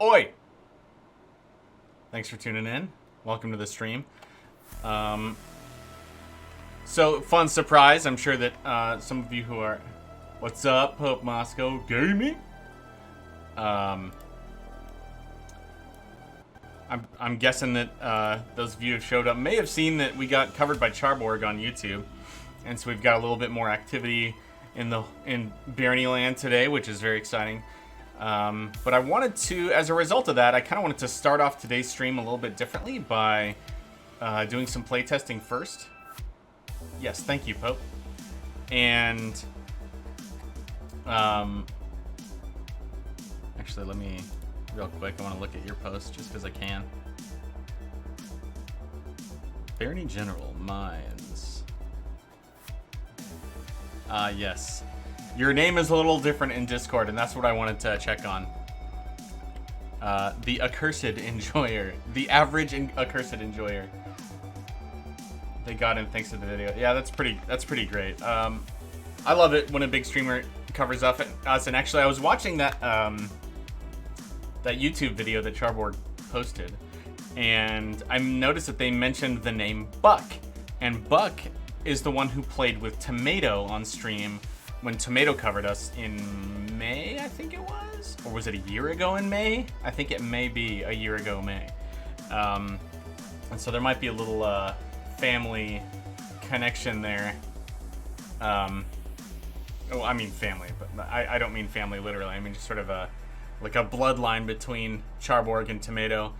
Oi! Thanks for tuning in. Welcome to the stream. So, fun surprise. I'm sure that some of you who are... What's up, Pope Moscow Gaming? I'm guessing that those of you who showed up may have seen that we got covered by Charborg on YouTube. And so we've got a little bit more activity in Barony Land today, which is very exciting. But I wanted to, as a result of that, I kind of wanted to start off today's stream a little bit differently by doing some playtesting first. Yes, thank you, Pope. And actually, let me real quick. I want to look at your post just because I can. Barony General Mines. Yes. Your name is a little different in Discord, and that's what I wanted to check on. The Accursed Enjoyer. The average Accursed Enjoyer. They got in thanks to the video. Yeah, that's pretty great. I love it when a big streamer covers up us. And actually, I was watching that that YouTube video that Charborg posted, and I noticed that they mentioned the name Buck. And Buck is the one who played with Tomato on stream when Tomato covered us in May, I think it was? Or was it a year ago in May? I think it may be a year ago May. And so there might be a little family connection there. Oh, I mean family, but I don't mean family literally. I mean just sort of like a bloodline between Charborg and Tomato.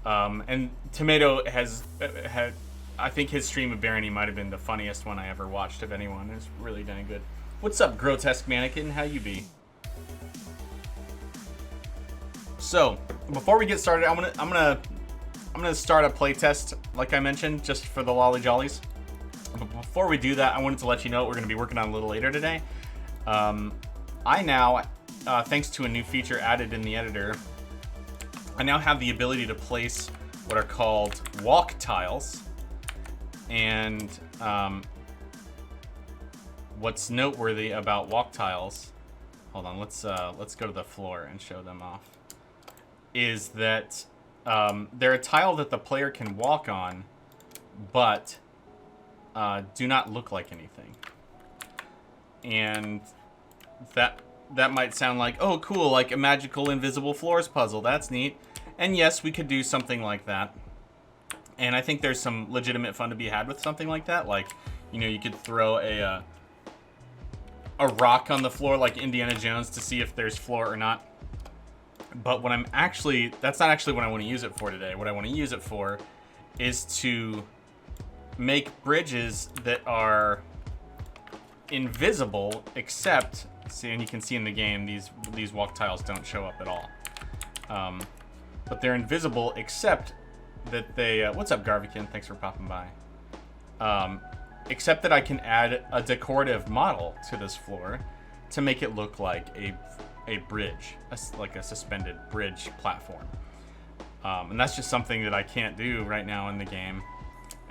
And Tomato has had, I think his stream of Barony might have been the funniest one I ever watched of anyone. It's really dang good. What's up, Grotesque Mannequin? How you be? So, before we get started, I'm gonna start a playtest, like I mentioned, just for the lolly jollies. But before we do that, I wanted to let you know what we're gonna be working on a little later today. I now, thanks to a new feature added in the editor, I now have the ability to place what are called walk tiles, and what's noteworthy about walk tiles, hold on, let's go to the floor and show them off, is that they're a tile that the player can walk on, but do not look like anything. And that might sound like, oh cool, like a magical invisible floors puzzle, that's neat. And yes, we could do something like that. And I think there's some legitimate fun to be had with something like that. Like, you know, you could throw a rock on the floor like Indiana Jones to see if there's floor or not. But what that's not actually what I want to use it for today. What I want to use it for is to make bridges that are invisible, except, see, and you can see in the game, these walk tiles don't show up at all. But they're invisible, except that they, what's up, Garvikin? Thanks for popping by. Except that I can add a decorative model to this floor to make it look like a bridge, like a suspended bridge platform. And that's just something that I can't do right now in the game,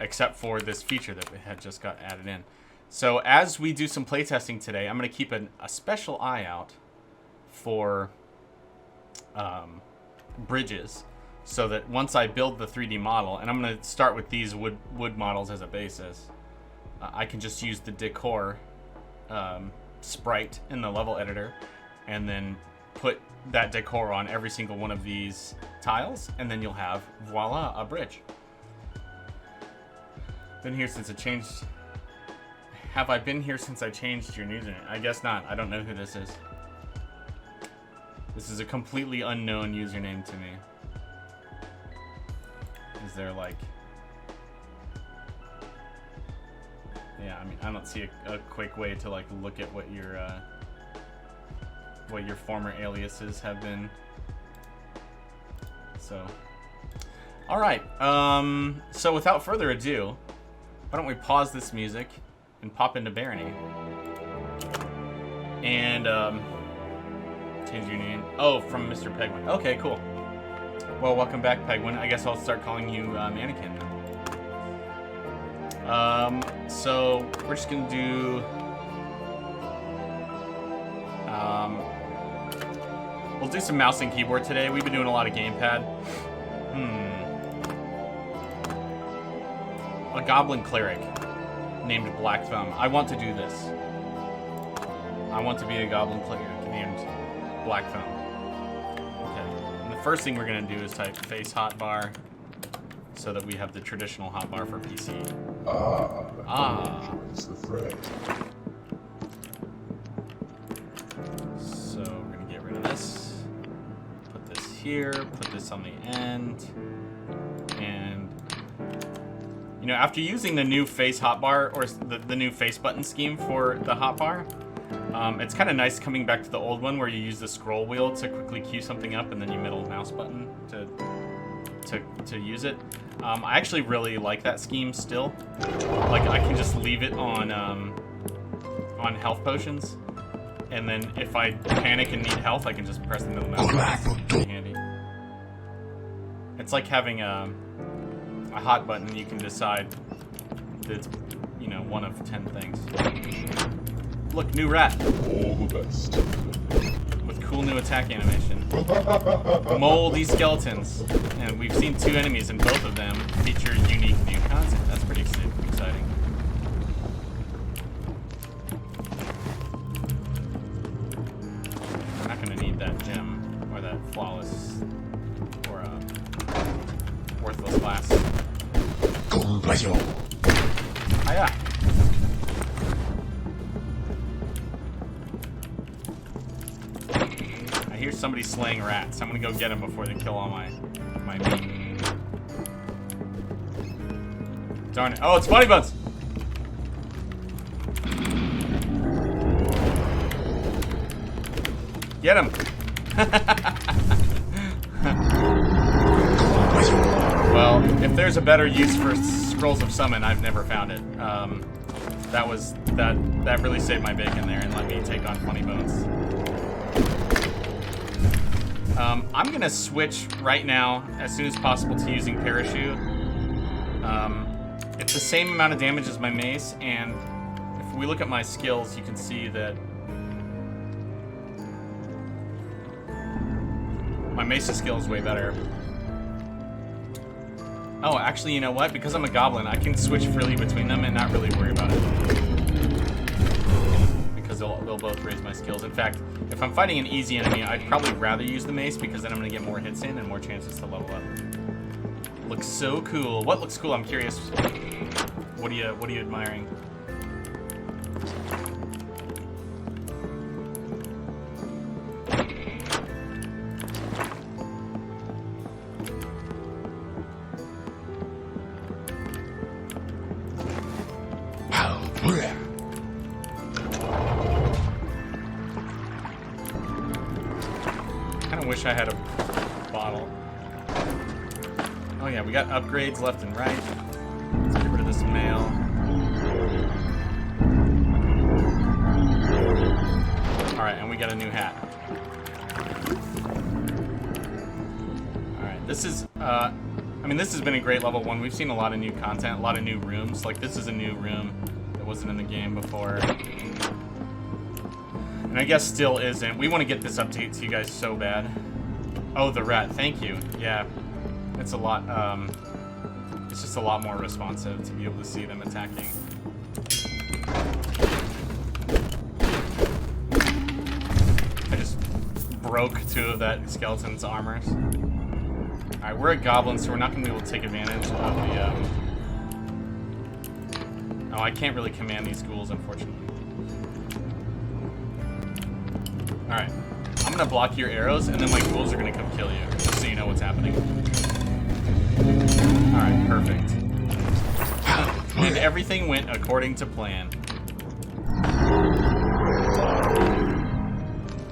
except for this feature that we had just got added in. So as we do some playtesting today, I'm going to keep a special eye out for bridges, so that once I build the 3D model, and I'm going to start with these wood models as a basis, I can just use the decor sprite in the level editor and then put that decor on every single one of these tiles, and then you'll have, voila, a bridge. Been here since it changed. Have I been here since I changed your username? I guess not. I don't know who this is. This is a completely unknown username to me. Is there like... Yeah, I mean, I don't see a quick way to like look at what your former aliases have been. So, all right. So without further ado, why don't we pause this music and pop into Barony and change your name. Oh, from Mr. Pegwin. Okay, cool. Well, welcome back, Pegwin. I guess I'll start calling you Mannequin now. So we're just gonna do We'll do some mouse and keyboard today. We've been doing a lot of gamepad. A goblin cleric named Black Thumb. I want to do this. I want to be a goblin cleric named Black Thumb. Okay. And the first thing we're going to do is type face hotbar so that we have the traditional hotbar for PC. The fray. So we're going to get rid of this. Put this here. Put this on the end. And, you know, after using the new face hotbar, or the new face button scheme for the hotbar, it's kind of nice coming back to the old one where you use the scroll wheel to quickly cue something up and then you middle mouse button to use it. I actually really like that scheme still. Like, I can just leave it on health potions, and then if I panic and need health, I can just press the middle mouse button. It's pretty handy. It's like having a hot button. You can decide that it's, you know, one of 10 things. Look, new rat. All the best. With cool new attack animation. Moldy skeletons. And we've seen 2 enemies, and both of them feature unique new content. That's pretty exciting. I'm not going to need that gem, or that flawless, or worthless glass. Hiya! I hear somebody slaying rats. I'm gonna go get them before they kill all my meat. Darn it. Oh, it's Funny Buns! Get him! Well, if there's a better use for Scrolls of Summon, I've never found it. That really saved my bacon there and let me take on Funny Bones. I'm gonna switch right now, as soon as possible, to using Parachute. It's the same amount of damage as my mace, and if we look at my skills, you can see that my mace's skill is way better. Oh, actually, you know what? Because I'm a goblin, I can switch freely between them and not really worry about it. Because they'll both raise my skills. In fact, if I'm fighting an easy enemy, I'd probably rather use the mace because then I'm gonna get more hits in and more chances to level up. Looks so cool. What looks cool? I'm curious. What are you admiring? Wish I had a bottle. Oh yeah, we got upgrades left and right. Let's get rid of this mail. Alright, and we got a new hat. Alright, this is, I mean, this has been a great level 1. We've seen a lot of new content, a lot of new rooms. Like, this is a new room that wasn't in the game before. And I guess still isn't. We want to get this update to you guys so bad. Oh, the rat. Thank you. Yeah. It's a lot, it's just a lot more responsive to be able to see them attacking. I just broke 2 of that skeleton's armors. Alright, we're a goblin, so we're not going to be able to take advantage of the, Oh, I can't really command these ghouls, unfortunately. Alright, I'm gonna block your arrows, and then my ghouls are gonna come kill you, just so you know what's happening. Alright, perfect. And everything went according to plan.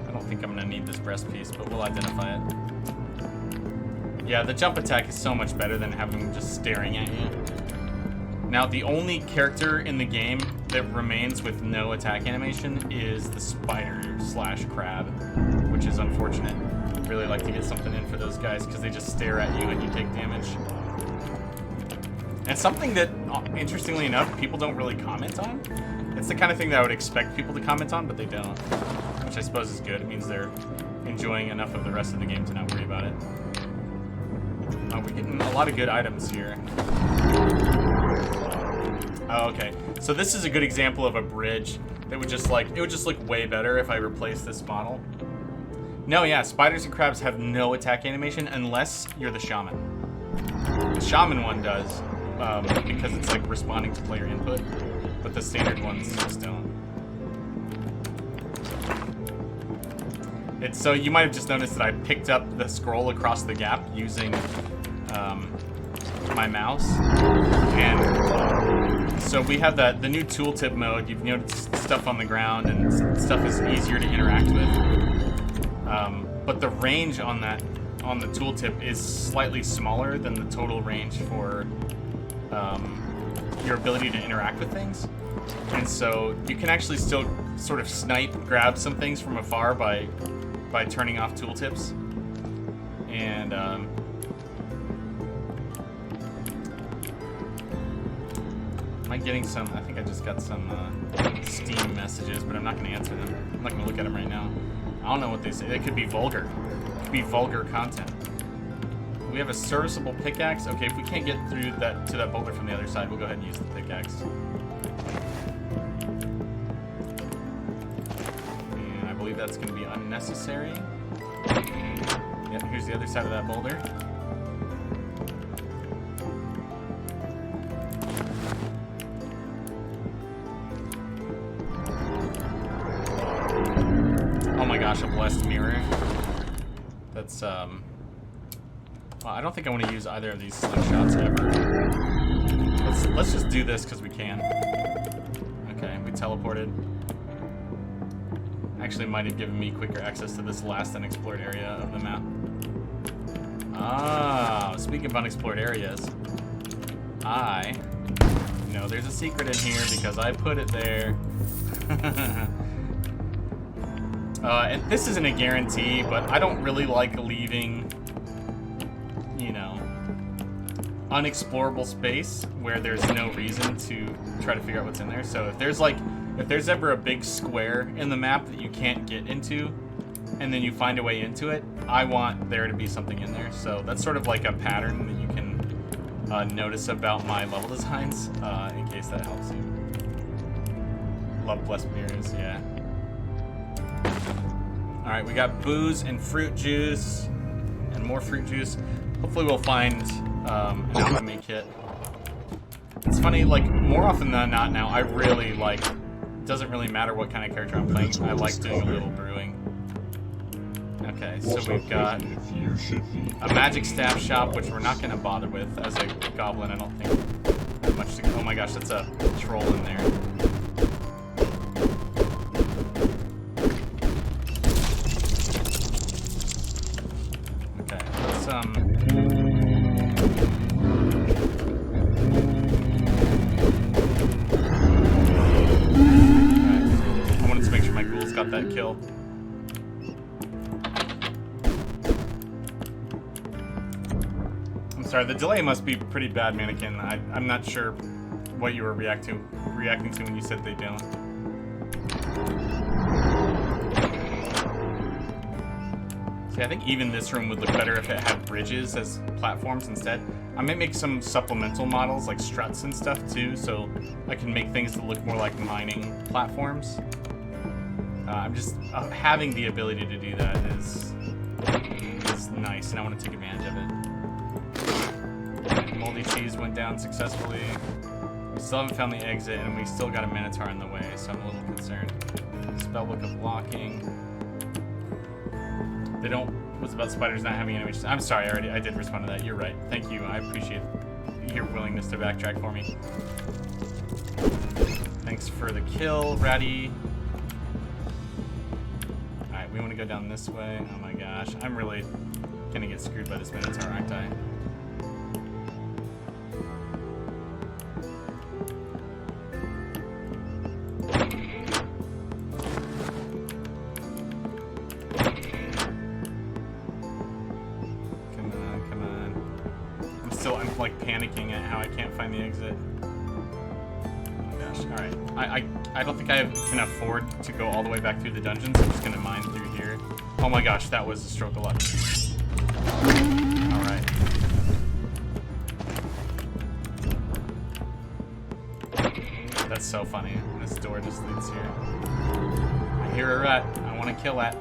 I don't think I'm gonna need this breast piece, but we'll identify it. Yeah, the jump attack is so much better than having them just staring at you. Now, the only character in the game that remains with no attack animation is the spider/crab, which is unfortunate. I'd really like to get something in for those guys because they just stare at you and you take damage. And something that, interestingly enough, people don't really comment on. It's the kind of thing that I would expect people to comment on, but they don't, which which I suppose is good. It means they're enjoying enough of the rest of the game to not worry about it. Oh, we're getting a lot of good items here. Oh, okay. So this is a good example of a bridge that would just like, it would just look way better if I replaced this model. No, yeah, spiders and crabs have no attack animation unless you're the shaman. The shaman one does, because it's like responding to player input, but the standard ones just don't. So you might have just noticed that I picked up the scroll across the gap using my mouse, and so we have the new tooltip mode. You've noticed stuff on the ground and stuff is easier to interact with, but the range on the tooltip is slightly smaller than the total range for your ability to interact with things, and so you can actually still sort of grab some things from afar by turning off tooltips. And am I getting some? I think I just got some Steam messages, but I'm not going to answer them. I'm not going to look at them right now. I don't know what they say. It could be vulgar. It could be vulgar content. We have a serviceable pickaxe. Okay, if we can't get through to that boulder from the other side, we'll go ahead and use the pickaxe. And I believe that's going to be unnecessary. Yep, here's the other side of that boulder. Oh my gosh, a blessed mirror. That's, well, I don't think I want to use either of these slingshots ever. Let's just do this because we can. Okay, we teleported. Actually might have given me quicker access to this last unexplored area of the map. Ah, speaking of unexplored areas, I know there's a secret in here because I put it there. And this isn't a guarantee, but I don't really like leaving, you know, unexplorable space where there's no reason to try to figure out what's in there. So if there's ever a big square in the map that you can't get into, and then you find a way into it, I want there to be something in there. So that's sort of like a pattern that you can notice about my level designs, in case that helps you. Love blessed mirrors, yeah. Alright, we got booze and fruit juice, and more fruit juice. Hopefully we'll find an alchemy kit. It's funny, like, more often than not now, I really like, doesn't really matter what kind of character I'm playing, I like doing a little brewing. Okay, so we've got a magic staff shop, which we're not going to bother with. As a goblin, I don't think there's much to go. Oh my gosh, that's a troll in there. Okay, let's, I wanted to make sure my ghouls got that kill. Sorry, the delay must be pretty bad, Mannequin. I'm not sure what you were reacting to when you said they don't. See, I think even this room would look better if it had bridges as platforms instead. I might make some supplemental models, like struts and stuff too, so I can make things that look more like mining platforms. I'm just having the ability to do that is nice, and I want to take advantage of it. Moldy cheese went down successfully. We still haven't found the exit, and we still got a Minotaur in the way, so I'm a little concerned. Spellbook of blocking. They don't. What's about spiders not having animations? I'm sorry, I did respond to that. You're right. Thank you. I appreciate your willingness to backtrack for me. Thanks for the kill, Ratty. Alright, we want to go down this way. Oh my gosh. I'm really gonna get screwed by this Minotaur, aren't I? I'm like panicking at how I can't find the exit. Oh my gosh. Alright. I don't think I can afford to go all the way back through the dungeons. I'm just gonna mine through here. Oh my gosh, that was a stroke of luck. All right. That's so funny. This door just leads here. I hear a rat. I want to kill that.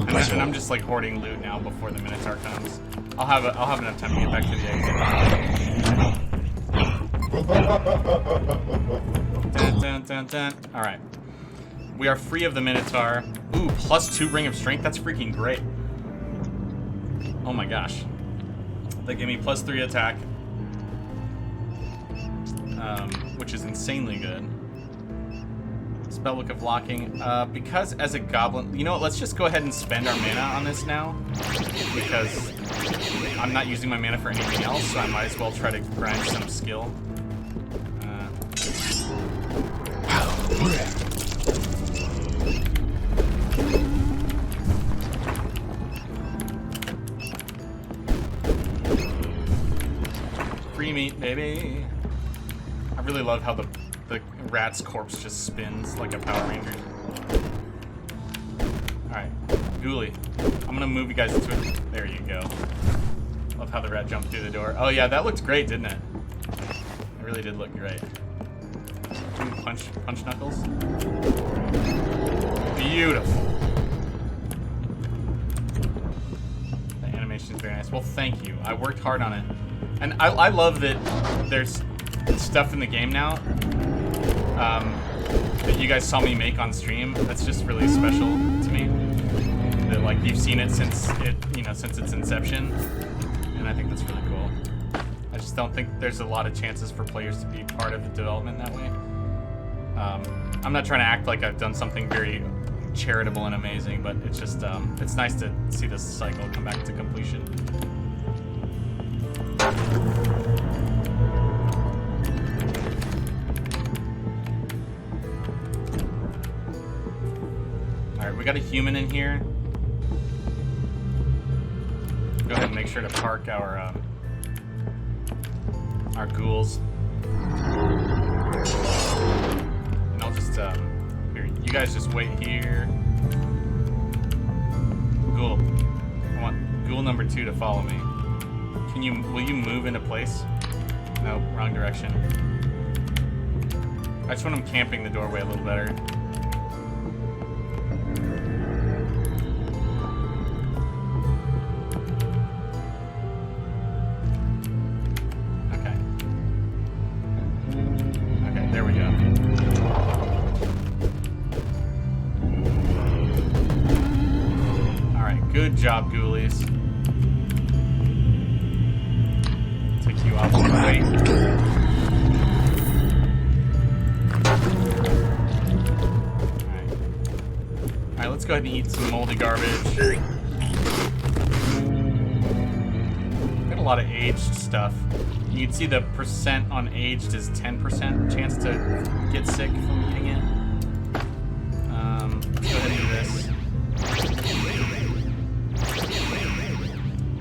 Imagine I'm just like hoarding loot now before the Minotaur comes. I'll have enough time to get back to the exit. Dun, dun, dun, dun. All right. We are free of the Minotaur. Ooh, +2 Ring of Strength. That's freaking great. Oh my gosh. They give me +3 attack. Which is insanely good. Spell Book of Locking. Because as a goblin... You know what? Let's just go ahead and spend our mana on this now. Because I'm not using my mana for anything else, so I might as well try to grind some skill. Free meat, baby. I really love how the rat's corpse just spins like a Power Ranger. Alright, Ghoulie. I'm gonna move you guys into it. There you go. Love how the rat jumped through the door. Oh yeah, that looked great, didn't it? It really did look great. Ooh, punch knuckles. Beautiful. The animation is very nice. Well, thank you. I worked hard on it. And I love that there's stuff in the game now that you guys saw me make on stream. That's just really special to me. That like you've seen it since its inception, and I think that's really cool. I just don't think there's a lot of chances for players to be part of the development that way. I'm not trying to act like I've done something very charitable and amazing, but it's just it's nice to see this cycle come back to completion. Alright, we got a human in here. Go ahead and make sure to park our ghouls. And I'll just here, you guys just wait here. Ghoul. I want ghoul number 2 to follow me. Will you move into place? No, wrong direction. I just want him camping the doorway a little better. Okay. Okay, there we go. Alright, good job, ghoulies. You off the way. Alright, let's go ahead and eat some moldy garbage. Got a lot of aged stuff. You can see the percent on aged is 10% chance to get sick from eating it. Let's go ahead and do this.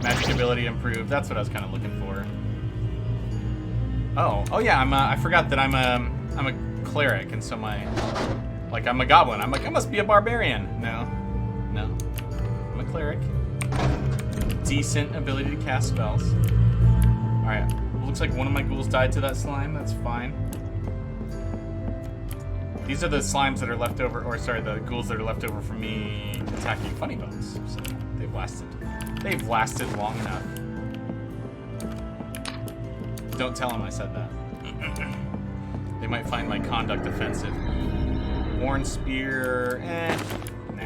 Magic ability improved. That's what I was kind of looking for. Oh yeah, I forgot that I'm a cleric, and so I'm a goblin. I'm like, I must be a barbarian. No, I'm a cleric. Decent ability to cast spells. All right, looks like one of my ghouls died to that slime. That's fine. These are the slimes that are left over, or sorry, the ghouls that are left over from me attacking funny bones. So they've lasted long enough. Don't tell him I said that. They might find my conduct offensive. Worn spear, nah.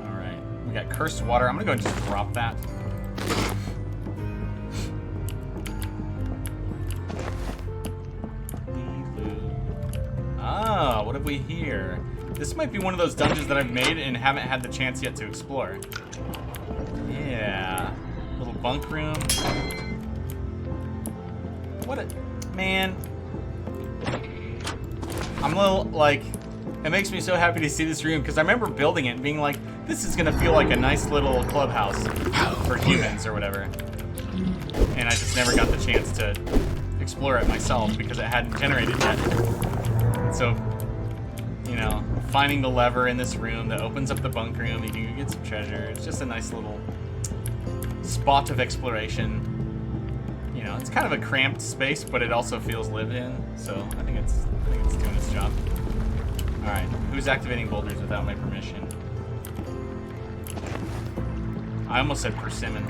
Alright, we got cursed water. I'm gonna go and just drop that. Ah, what have we here? This might be one of those dungeons that I've made and haven't had the chance yet to explore. Yeah, little bunk room. What a man. I'm a little like, it makes me so happy to see this room because I remember building it and being like, this is gonna feel like a nice little clubhouse for humans or whatever. and I just never got the chance to explore it myself because it hadn't generated yet. So, you know, finding the lever in this room that opens up the bunk room, you can get some treasure. It's just a nice little spot of exploration. You know, it's kind of a cramped space, but it also feels lived in. So I think it's doing its job. All right, who's activating boulders without my permission? I almost said persimmon.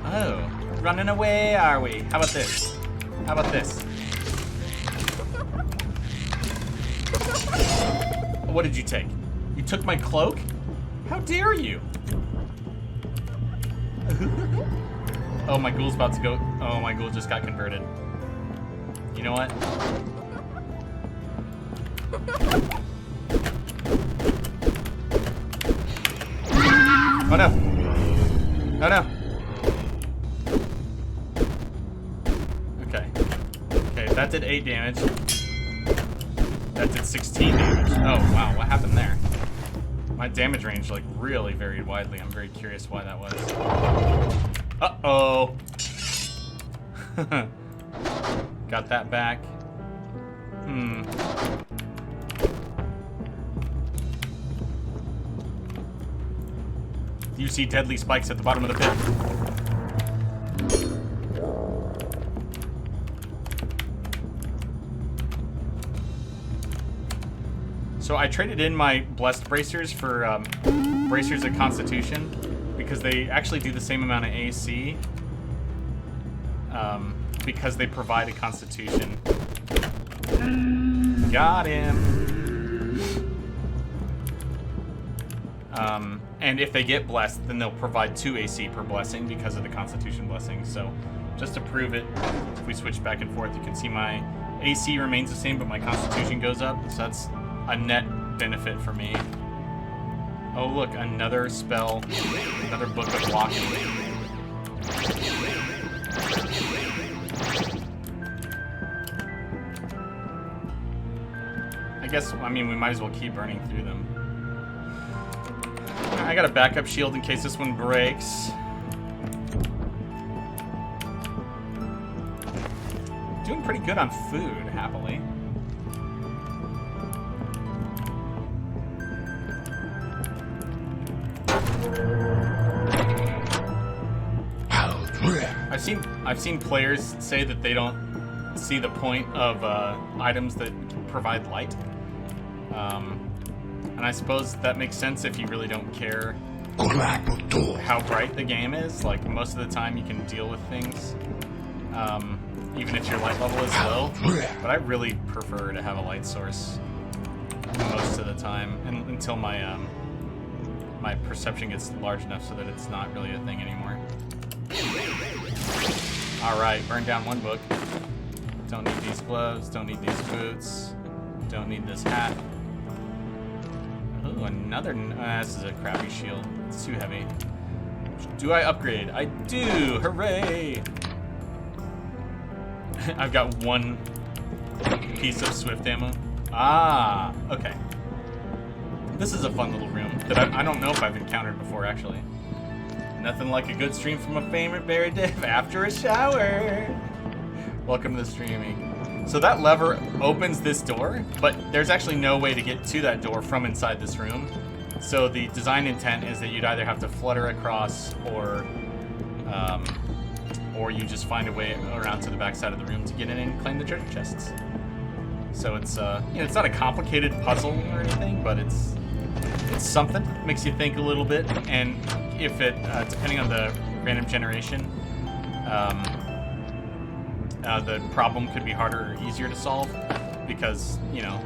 Oh, running away, are we? How about this? How about this? What did you take? You took my cloak? How dare you? Oh, my ghoul's about to go. Oh, my ghoul just got converted. You know what? Oh no. Oh no. Okay. Okay, that did 8 damage. That did 16 damage. Oh wow, what happened there? My damage range like really varied widely. I'm very curious why that was. Uh-oh. Got that back. You see deadly spikes at the bottom of the pit. So I traded in my blessed bracers for bracers of constitution because they actually do the same amount of AC because they provide a constitution. Got him. And if they get blessed, then they'll provide 2 AC per blessing because of the Constitution blessing. So, just to prove it, if we switch back and forth, you can see my AC remains the same, but my Constitution goes up. So that's a net benefit for me. Oh look, another spell, another book of walking. I guess, I mean, we might as well keep burning through them. I got a backup shield in case this one breaks. Doing pretty good on food, happily. I've seen players say that they don't see the point of items that provide light. And I suppose that makes sense if you really don't care how bright the game is. Like, most of the time you can deal with things, even if your light level is low. But I really prefer to have a light source most of the time, and until my my perception gets large enough so that it's not really a thing anymore. Alright, burn down one book. Don't need these gloves, don't need these boots, don't need this hat. Ooh, another... this is a crappy shield. It's too heavy. Do I upgrade? I do! Hooray! I've got one piece of swift ammo. Ah, okay. This is a fun little room that I don't know if I've encountered before, actually. Nothing like a good stream from a favorite Barony Dev after a shower. Welcome to the streaming. So that lever opens this door, but there's actually no way to get to that door from inside this room. So the design intent is that you'd either have to flutter across or you just find a way around to the back side of the room to get in and claim the treasure chests. So it's you know, it's not a complicated puzzle or anything, but it's something. It makes you think a little bit, and if it depending on the random generation, the problem could be harder or easier to solve because, you know,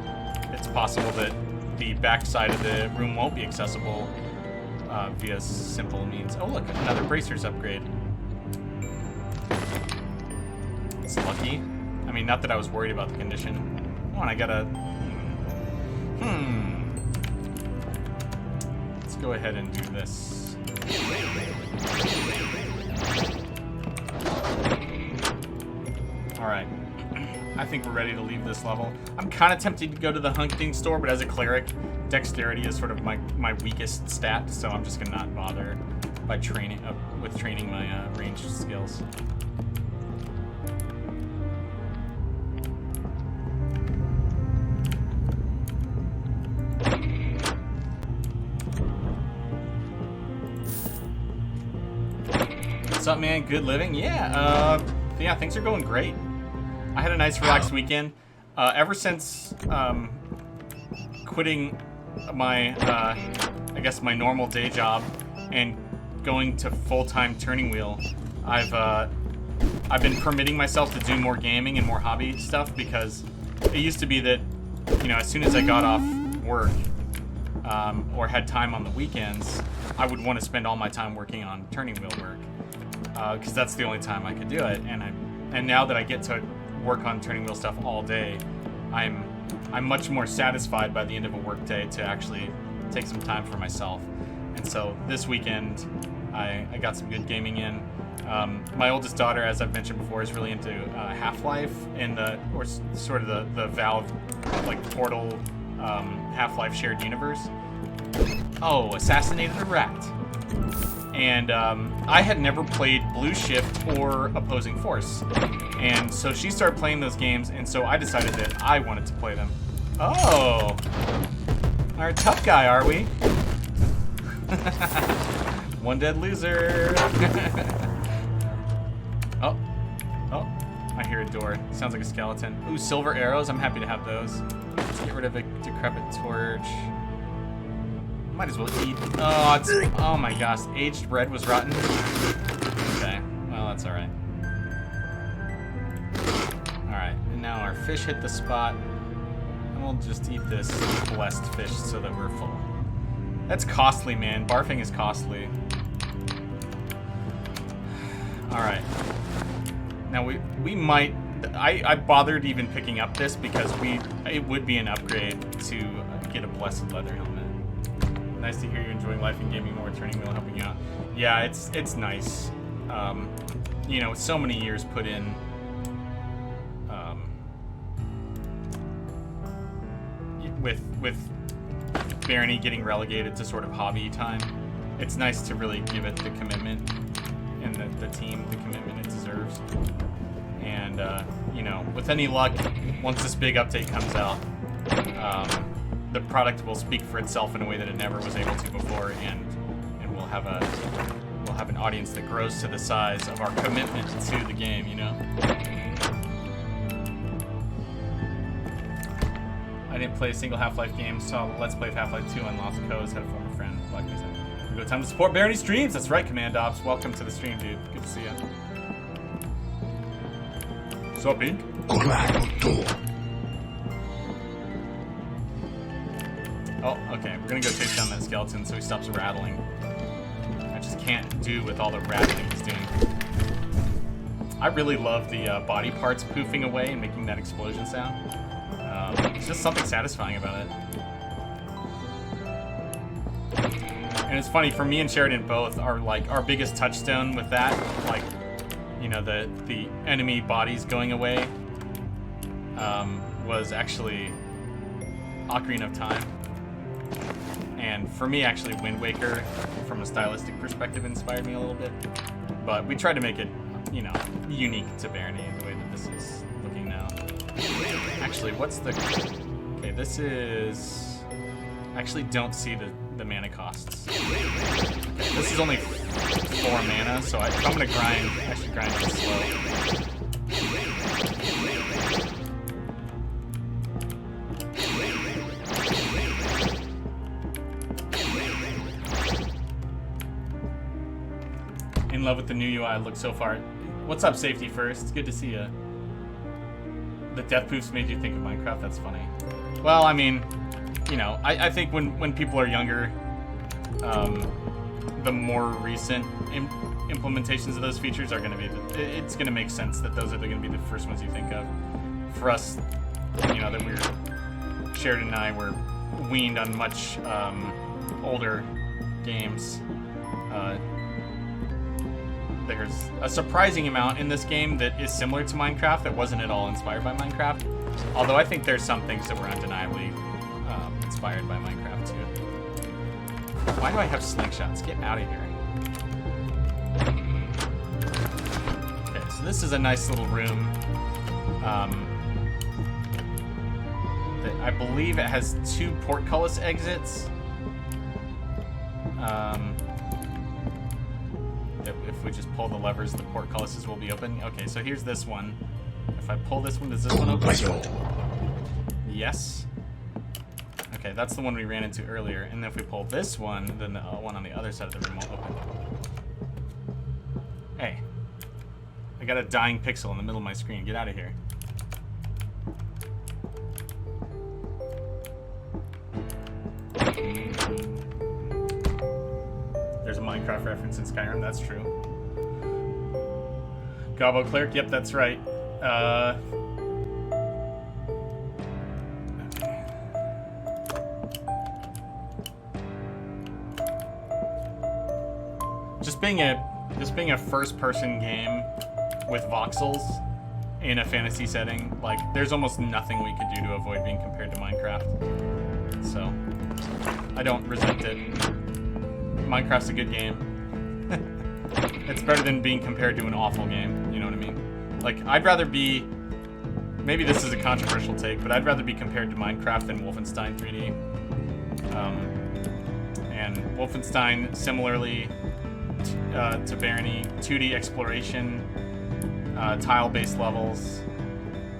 it's possible that the back side of the room won't be accessible via simple means. Oh look, another bracers upgrade. It's lucky. I mean, not that I was worried about the condition. Oh, and I got a... Let's go ahead and do this. Alright. I think we're ready to leave this level. I'm kind of tempted to go to the hunting store, but as a cleric, dexterity is sort of my weakest stat, so I'm just going to not bother. by training with training my range skills. What's up, man? Good living? Yeah, yeah, things are going great. I had a nice relaxed weekend. Ever since quitting my, I guess my normal day job and going to full-time turning wheel, I've been permitting myself to do more gaming and more hobby stuff, because it used to be that, you know, as soon as I got off work or had time on the weekends, I would want to spend all my time working on turning wheel work. Because that's the only time I could do it, and now that I get to work on turning wheel stuff all day, I'm much more satisfied by the end of a work day to actually take some time for myself. And so this weekend, I got some good gaming in. My oldest daughter, as I've mentioned before, is really into Half-Life and or sort of the Valve like Portal Half-Life shared universe. Oh, assassinated a rat. And I had never played Blue Shift or Opposing Force. And so she started playing those games, and so I decided that I wanted to play them. Oh! Our tough guy, are we? One dead loser. Oh. Oh. I hear a door. Sounds like a skeleton. Ooh, silver arrows. I'm happy to have those. Let's get rid of a decrepit torch. Might as well eat. Oh, oh my gosh. Aged bread was rotten. Okay. Well, that's alright. Alright. And now our fish hit the spot. And we'll just eat this blessed fish so that we're full. That's costly, man. Barfing is costly. Alright. Now we might... I bothered even picking up this because it would be an upgrade to get a blessed leather helmet. Nice to hear you enjoying life and gaming more, turning wheel helping you out. Yeah, it's nice. You know, so many years put in. With Barony getting relegated to sort of hobby time, it's nice to really give it the commitment and the team the commitment it deserves. And you know, with any luck, once this big update comes out, the product will speak for itself in a way that it never was able to before, and we'll have an audience that grows to the size of our commitment to the game, you know? I didn't play a single Half-Life game, so Let's Play Half-Life 2 on Lost Coast, had a former friend, Black Music. Go time to support Barony streams! That's right, Command Ops. Welcome to the stream, dude. Good to see you. What's up, Ink? Oh, okay. We're gonna go chase down that skeleton so he stops rattling. I just can't do with all the rattling he's doing. I really love the body parts poofing away and making that explosion sound. It's just something satisfying about it. And it's funny, for me and Sheridan both are like our biggest touchstone with that, like, you know, the enemy bodies going away, was actually Ocarina of Time. And for me, actually, Wind Waker, from a stylistic perspective, inspired me a little bit. But we tried to make it, you know, unique to Barony, the way that this is looking now. Actually, what's the... Okay, this is... I actually don't see the mana costs. Okay, this is only 4 mana, so if I'm gonna grind, I should grind it slow. In love with the new UI look so far. What's up, Safety First? Good to see you. The death poofs made you think of Minecraft. That's funny. Well, I mean, you know, I think when people are younger, the more recent implementations of those features are going to be, it's going to make sense that those are going to be the first ones you think of. For us, you know, that Sheridan and I were weaned on much older games. There's a surprising amount in this game that is similar to Minecraft that wasn't at all inspired by Minecraft. Although I think there's some things that were undeniably inspired by Minecraft too. Why do I have slingshots? Get out of here. So this is a nice little room. That I believe it has 2 portcullis exits. If we just pull the levers, the portcullises will be open. Okay, so here's this one. If I pull this one, does this one open? Yes. Okay, that's the one we ran into earlier. And then if we pull this one, then the one on the other side of the room will open. Hey. I got a dying pixel in the middle of my screen. Get out of here. There's a Minecraft reference in Skyrim. That's true. Gobbo Cleric. Yep, that's right. Just being a first-person game with voxels in a fantasy setting, like, there's almost nothing we could do to avoid being compared to Minecraft. So, I don't resent it. Minecraft's a good game. It's better than being compared to an awful game, you know what I mean? Like, I'd rather be... Maybe this is a controversial take, but I'd rather be compared to Minecraft than Wolfenstein 3D. And Wolfenstein, similarly to Barony, 2D exploration, tile-based levels,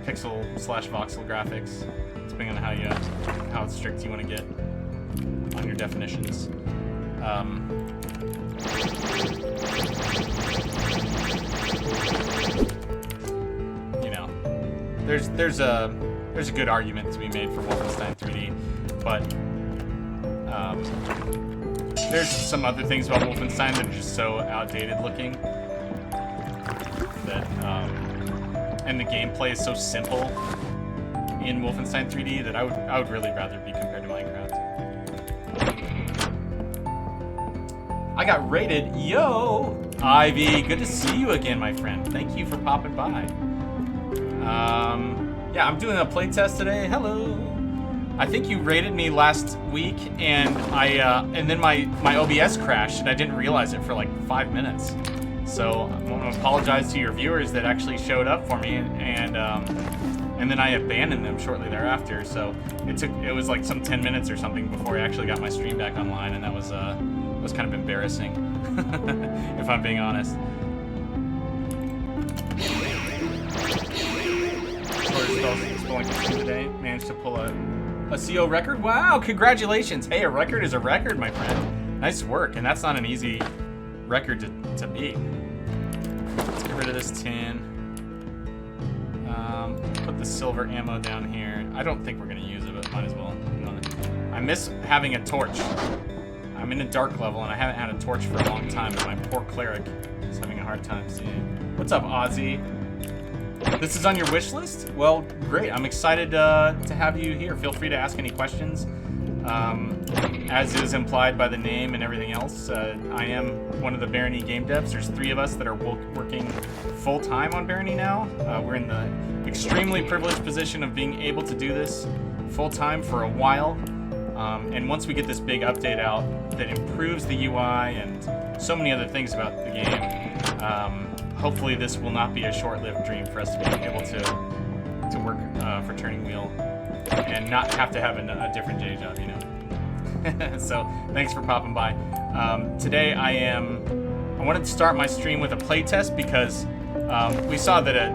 pixel/voxel graphics, depending on how strict you want to get on your definitions. You know, there's a good argument to be made for Wolfenstein 3D, but there's some other things about Wolfenstein that are just so outdated looking that and the gameplay is so simple in Wolfenstein 3D that I would really rather be compared to Minecraft. I got rated. Yo! Ivy, good to see you again, my friend. Thank you for popping by. Yeah, I'm doing a playtest today. Hello. I think you rated me last week, and and then my OBS crashed, and I didn't realize it for like 5 minutes. So I want to apologize to your viewers that actually showed up for me, and then I abandoned them shortly thereafter. So it was like some 10 minutes or something before I actually got my stream back online, and that was kind of embarrassing, if I'm being honest. Spelling today, managed to pull a CO record. Wow, congratulations! Hey, a record is a record, my friend. Nice work, and that's not an easy record to beat. Let's get rid of this tin. Put the silver ammo down here. I don't think we're gonna use it, but might as well. I miss having a torch. I'm in a dark level, and I haven't had a torch for a long time, and my poor cleric is having a hard time seeing. What's up, Ozzy? This is on your wish list? Well, great. I'm excited to have you here. Feel free to ask any questions. As is implied by the name and everything else, I am one of the Barony game devs. There's 3 of us that are working full-time on Barony now. We're in the extremely privileged position of being able to do this full-time for a while. And once we get this big update out that improves the UI and so many other things about the game, hopefully this will not be a short-lived dream for us to be able to work for Turning Wheel and not have to have a different day job, you know. So thanks for popping by. Today I wanted to start my stream with a playtest because we saw that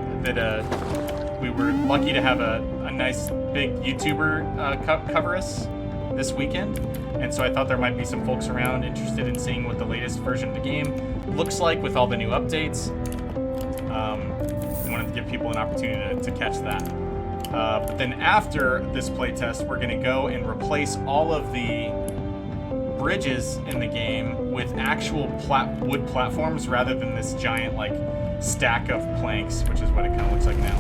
we were lucky to have a nice big YouTuber cover us this weekend, and so I thought there might be some folks around interested in seeing what the latest version of the game looks like with all the new updates. I wanted to give people an opportunity to catch that. But then after this playtest, we're going to go and replace all of the bridges in the game with actual wood platforms rather than this giant like stack of planks, which is what it kind of looks like now.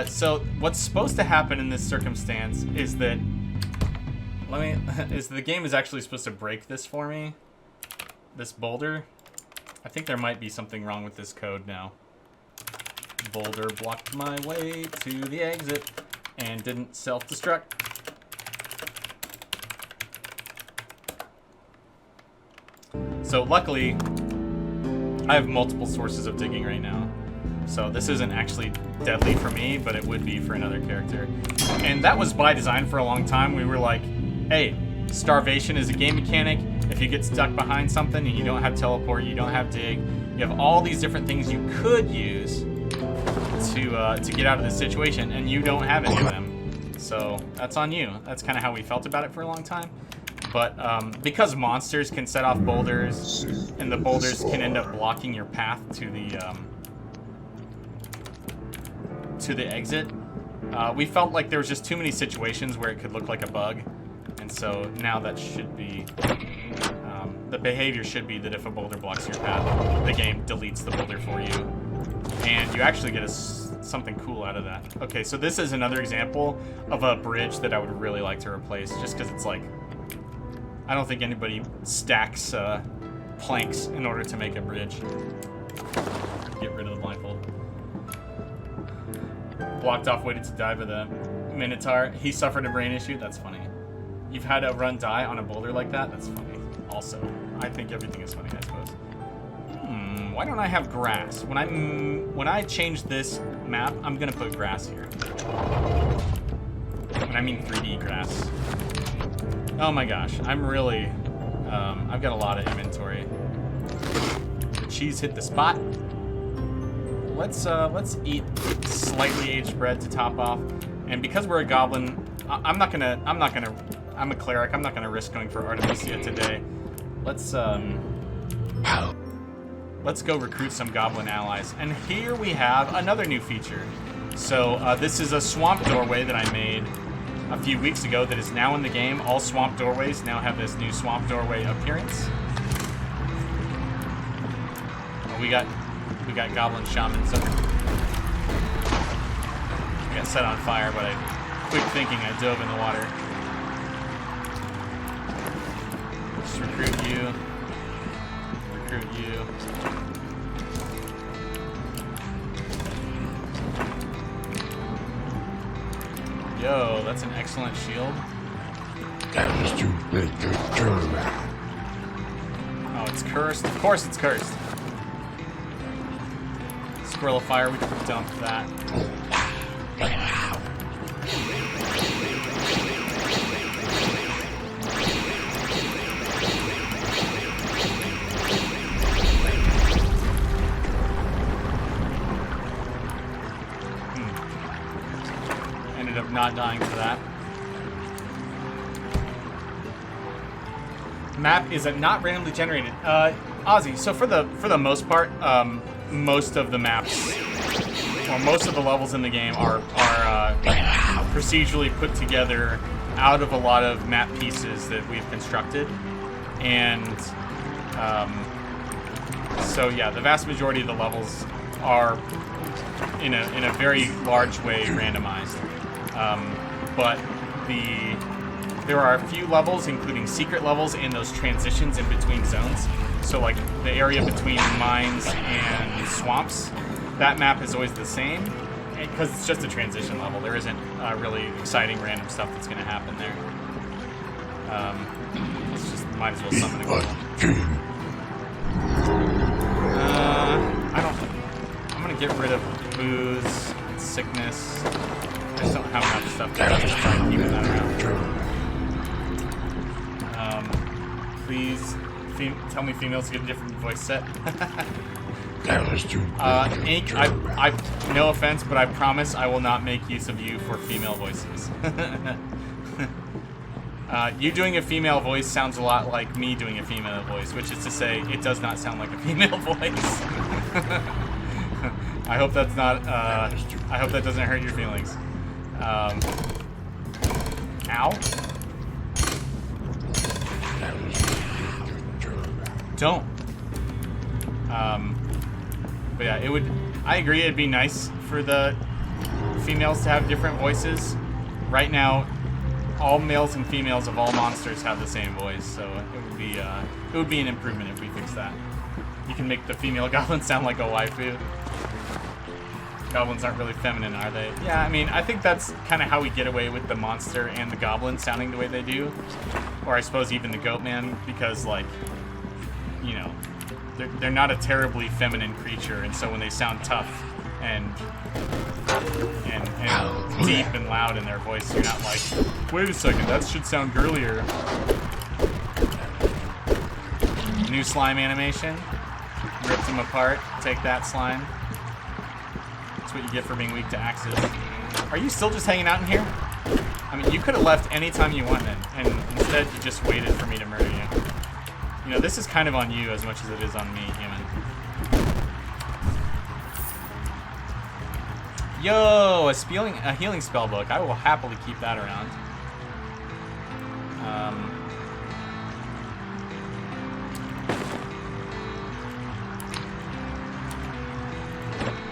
So what's supposed to happen in this circumstance is that the game is actually supposed to break this for me, this boulder. I think there might be something wrong with this code now. Boulder blocked my way to the exit. and didn't self-destruct. So luckily, I have multiple sources of digging right now. So this isn't actually deadly for me, but it would be for another character. And that was by design for a long time. We were like, hey, starvation is a game mechanic. If you get stuck behind something and you don't have teleport, you don't have dig, you have all these different things you could use to get out of this situation, and you don't have any of them. So that's on you. That's kind of how we felt about it for a long time. But because monsters can set off boulders, and the boulders can end up blocking your path to the exit, we felt like there was just too many situations where it could look like a bug. And so now that should be, the behavior should be that if a boulder blocks your path, the game deletes the boulder for you. And you actually get something cool out of that. Okay, so this is another example of a bridge that I would really like to replace, just because it's like, I don't think anybody stacks planks in order to make a bridge. Get rid of the blindfold. Blocked off, waited to die by the Minotaur. He suffered a brain issue. That's funny. You've had a run die on a boulder like that? That's funny. Also, I think everything is funny, I suppose. Why don't I have grass? When I change this map, I'm gonna put grass here. And I mean 3D grass. Oh my gosh, I'm really, I've got a lot of inventory. The cheese hit the spot. Let's eat slightly aged bread to top off. And because we're a goblin, I'm a cleric, I'm not gonna risk going for Artemisia today. Let's go recruit some goblin allies. And here we have another new feature. So this is a swamp doorway that I made a few weeks ago that is now in the game. All swamp doorways now have this new swamp doorway appearance. We got goblin shamans. So I got set on fire, but quick thinking, I dove in the water. Just recruit you. Recruit you. Yo, that's an excellent shield. Oh, it's cursed. Of course it's cursed. Squirrel of fire, we can dump that. Ended up not dying for that. Map is not randomly generated. Ozzy, so for the most part, most of the maps, or most of the levels in the game are procedurally put together out of a lot of map pieces that we've constructed. And so yeah, the vast majority of the levels are in a very large way randomized. But there are a few levels, including secret levels, and those transitions in between zones. So like the area between mines and swamps, that map is always the same because it's just a transition level. There isn't really exciting random stuff that's going to happen there. It's just might as well summon a goblin. I'm going to get rid of booze and sickness. I just don't have enough stuff to justify keeping that around. Please tell me females get a different voice set. Ink, no offense, but I promise I will not make use of you for female voices. You doing a female voice sounds a lot like me doing a female voice, which is to say, it does not sound like a female voice. I hope that's not. I hope that doesn't hurt your feelings. Ow. Don't. But yeah, I agree, it'd be nice for the females to have different voices. Right now, all males and females of all monsters have the same voice, so it would be an improvement if we fix that. You can make the female goblin sound like a waifu. Goblins aren't really feminine, are they? Yeah, I mean, I think that's kind of how we get away with the monster and the goblin sounding the way they do. Or I suppose even the goat man, because, like, you know, they're not a terribly feminine creature, and so when they sound tough and deep and loud in their voice, you're not like, wait a second, that should sound girlier. New slime animation. Ripped him apart. Take that, slime. That's what you get for being weak to axes. Are you still just hanging out in here? I mean, you could have left anytime you wanted, and instead you just waited for me to murder you. You know, this is kind of on you as much as it is on me, human. Yo, a healing spell book. I will happily keep that around.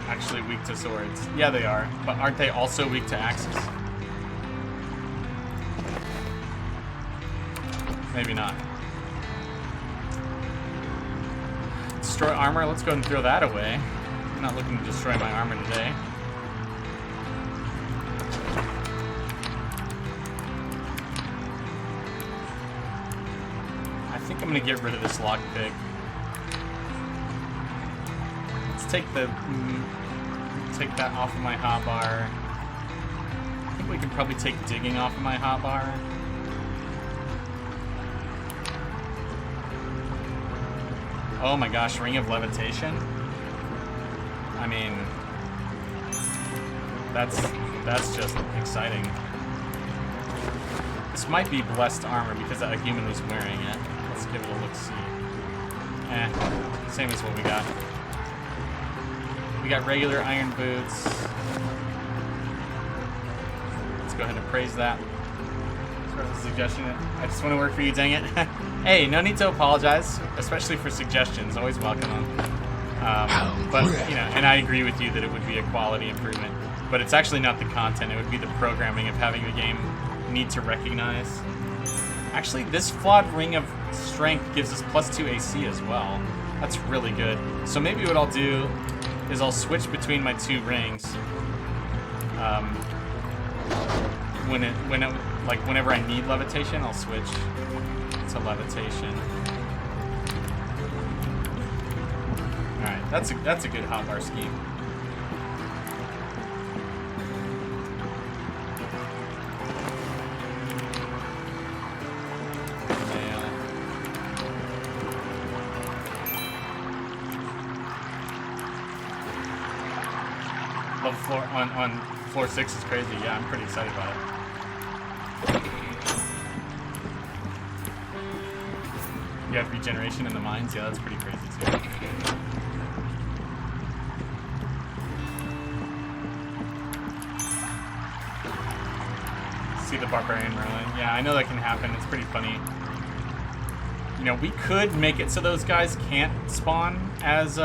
Actually weak to swords. Yeah, they are. But aren't they also weak to axes? Maybe not. Destroy armor. Let's go ahead and throw that away. I'm not looking to destroy my armor today. I think I'm gonna get rid of this lockpick. Let's take that off of my hotbar. I think we can probably take digging off of my hotbar. Oh my gosh, Ring of Levitation. I mean, that's just exciting. This might be blessed armor because a human was wearing it. Let's give it a look-see. Same as what we got. We got regular iron boots. Let's go ahead and praise that. Sort of a suggestion. I just want to work for you, dang it. Hey, no need to apologize, especially for suggestions. Always welcome them. But, you know, and I agree with you that it would be a quality improvement. But it's actually not the content. It would be the programming of having the game need to recognize. Actually, this flawed Ring of Strength gives us +2 AC as well. That's really good. So maybe what I'll do is I'll switch between my two rings. Whenever I need levitation, I'll switch to levitation. All right, that's a good hotbar scheme. Level floor on floor 6 is crazy. Yeah, I'm pretty excited about it. You have regeneration in the mines? Yeah, that's pretty crazy too. See the Barbarian Merlin. Yeah, I know that can happen. It's pretty funny. You know, we could make it so those guys can't spawn as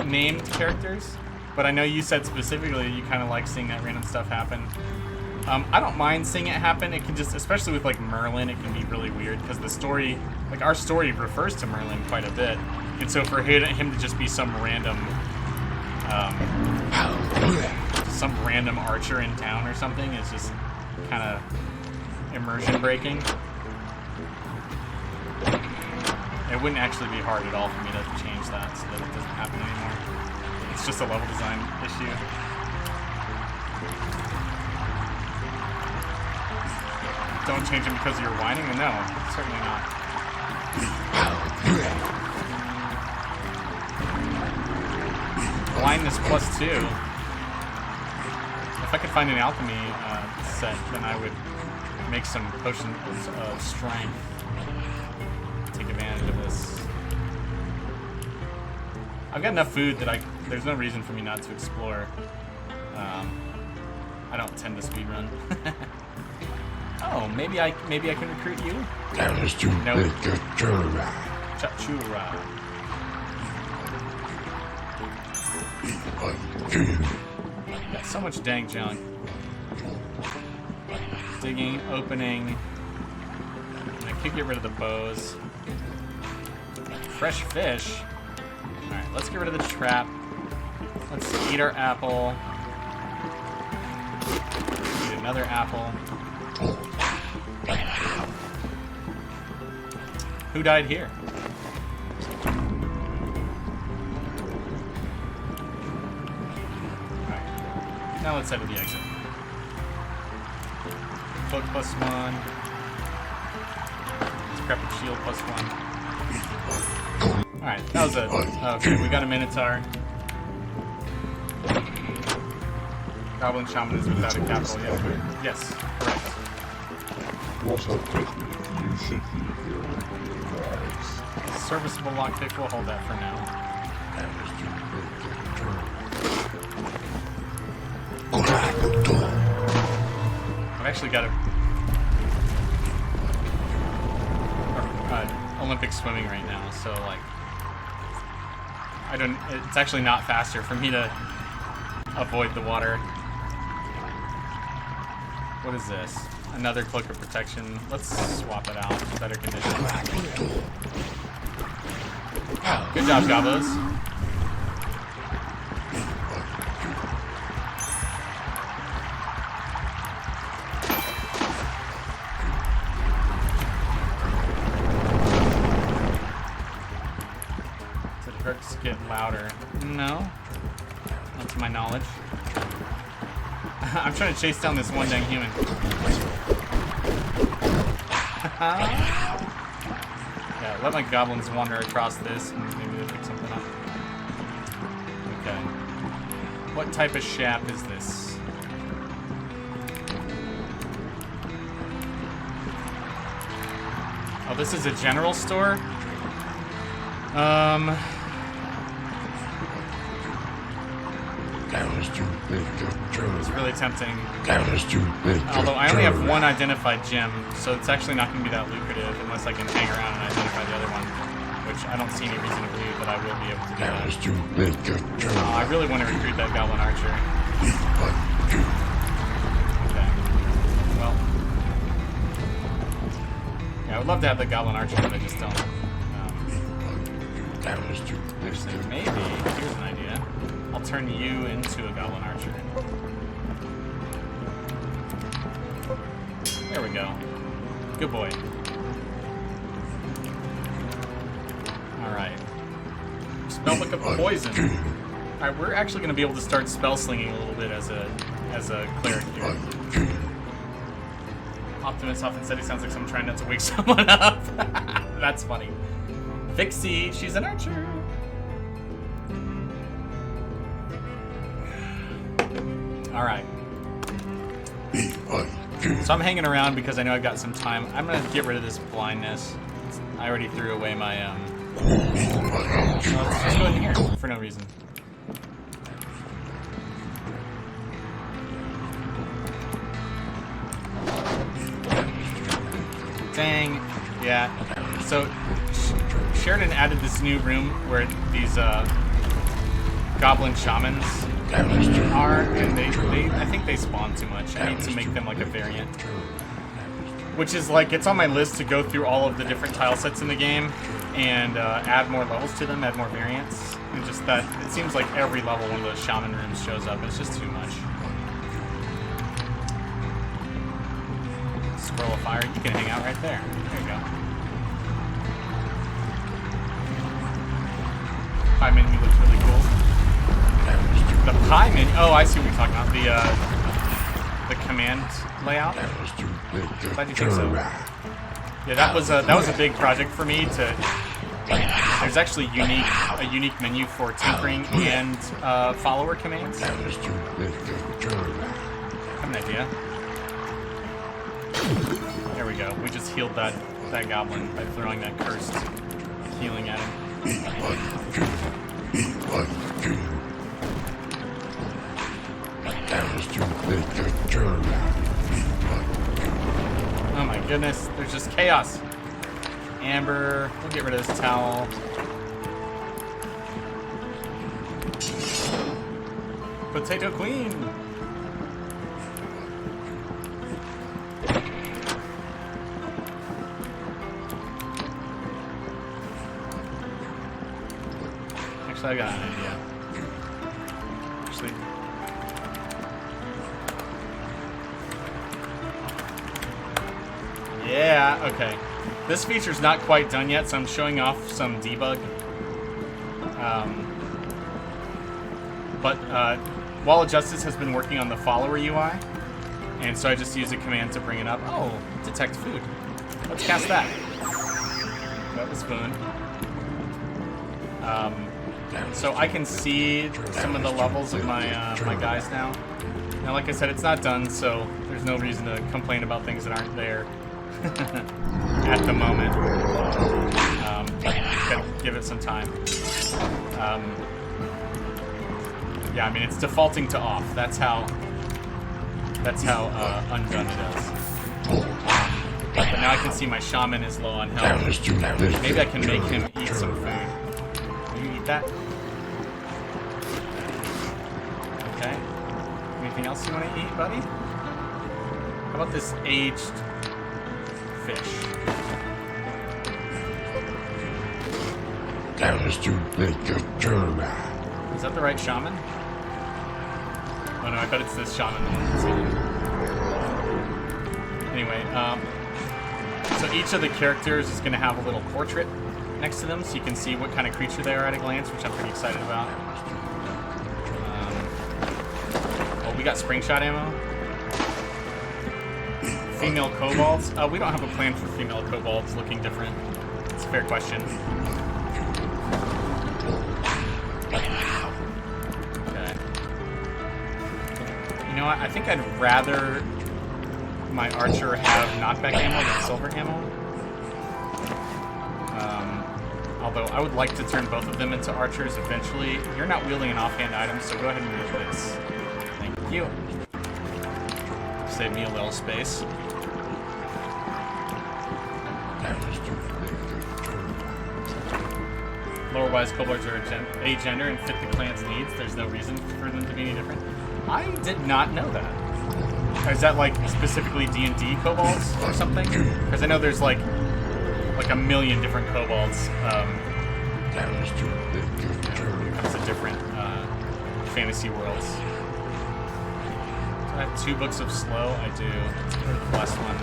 named characters, but I know you said specifically you kind of like seeing that random stuff happen. I don't mind seeing it happen. It can just, especially with like Merlin, it can be really weird because the story, like our story refers to Merlin quite a bit. And so for him to just be some random archer in town or something is just kind of immersion breaking. It wouldn't actually be hard at all for me to change that so that it doesn't happen anymore. It's just a level design issue. Don't change them because you're whining? No, certainly not. Blindness +2. If I could find an alchemy set, then I would make some potions of strength. Take advantage of this. I've got enough food that there's no reason for me not to explore. I don't tend to speedrun. Oh, maybe I can recruit you? No. Chachura. Got so much dang junk. Digging, opening. I could get rid of the bows. Fresh fish. Alright, let's get rid of the trap. Let's eat our apple. Eat another apple. Who died here? Alright. Now let's head to the exit. Book +1. Decrepit shield +1. Alright, that was a... Okay, we got a Minotaur. Goblin Shaman is without a capital. Yes, correct. What a pity you should leave your lives. Serviceable lockpick, we'll hold that for now. I've actually got a Olympic swimming right now, so like it's actually not faster for me to avoid the water. What is this? Another cloak of protection. Let's swap it out. Better condition. Oh, good job, Gobos. Did Hercs get louder? No. Not to my knowledge. I'm trying to chase down this one dang human. Yeah, let my goblins wander across this and maybe they'll pick something up. Okay. What type of shop is this? Oh, this is a general store? It's really tempting. Although I only have one identified gem, so it's actually not going to be that lucrative unless I can hang around and identify the other one, which I don't see any reason to believe that I will be able to do that. I really want to recruit that Goblin Archer. Okay. Well. Yeah, I would love to have the Goblin Archer, but I just don't. Actually, maybe, here's an idea. I'll turn you into a Goblin Archer. There we go. Good boy. Alright. Spellbook of Poison. Alright, we're actually going to be able to start spell slinging a little bit as a cleric here. Optimus often said he sounds like someone trying not to wake someone up. That's funny. Vixie, she's an archer. Alright. So I'm hanging around because I know I've got some time. I'm going to get rid of this blindness. I already threw away my, let's just go in here for no reason. Dang. Yeah. So, Sheridan added this new room where these, Goblin Shamans are, and they I think they spawn too much. I need to make them like a variant. Which is like, it's on my list to go through all of the different tile sets in the game and add more levels to them, add more variants. And just that, it seems like every level one of those shaman rooms shows up. It's just too much. Scroll of Fire, you can hang out right there. There you go. Pie menu looks really cool. The pie menu, oh, I see what you're talking about. The command layout. Glad you think so. Yeah, that was a big project for me to. There's actually a unique menu for tinkering and follower commands. I have an idea. There we go. We just healed that goblin by throwing that cursed healing at him. Oh my goodness, there's just chaos. Amber, we'll get rid of this towel. Potato Queen. Actually, I got an idea. actually. Yeah, okay. This feature's not quite done yet, so I'm showing off some debug. But Wall of Justice has been working on the follower UI, and so I just use a command to bring it up. Oh, detect food. Let's cast that. That was fun. So I can see some of the levels of my my guys now. Now, like I said, it's not done, so there's no reason to complain about things that aren't there at the moment. Gotta give it some time. Yeah, I mean, it's defaulting to off. That's how undone it is. But now I can see my shaman is low on health. Maybe I can make him eat some food. Will you eat that? Okay. Anything else you want to eat, buddy? How about this aged fish? Is that the right shaman? Oh no, I bet it's this shaman. Anyway, so each of the characters is going to have a little portrait next to them, so you can see what kind of creature they are at a glance, which I'm pretty excited about. Oh, we got spring shot ammo. Female kobolds. We don't have a plan for female kobolds looking different. It's a fair question. Okay. You know what? I think I'd rather my archer have knockback ammo than silver ammo. Although I would like to turn both of them into archers eventually. You're not wielding an offhand item, so go ahead and wield this. Thank you. Save me a little space. Lore-wise, kobolds are agender and fit the clan's needs. There's no reason for them to be any different. I did not know that. Is that like specifically D&D kobolds or something? Because I know there's like a million different kobolds. That's a different fantasy worlds. Do I have 2 books of slow? I do. Let's go to the last one.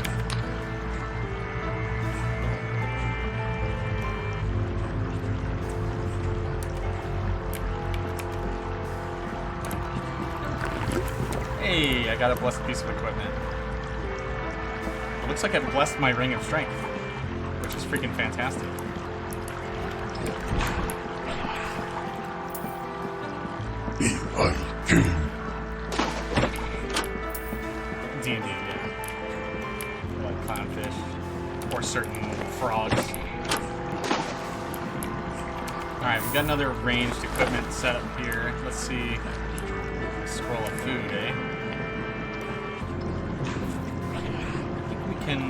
Hey, I got a blessed piece of equipment. It looks like I've blessed my ring of strength, which is freaking fantastic. D&D, yeah. Like clownfish. Or certain frogs. Alright, we've got another ranged equipment set up here. Let's see. Scroll of food, eh? I think we can...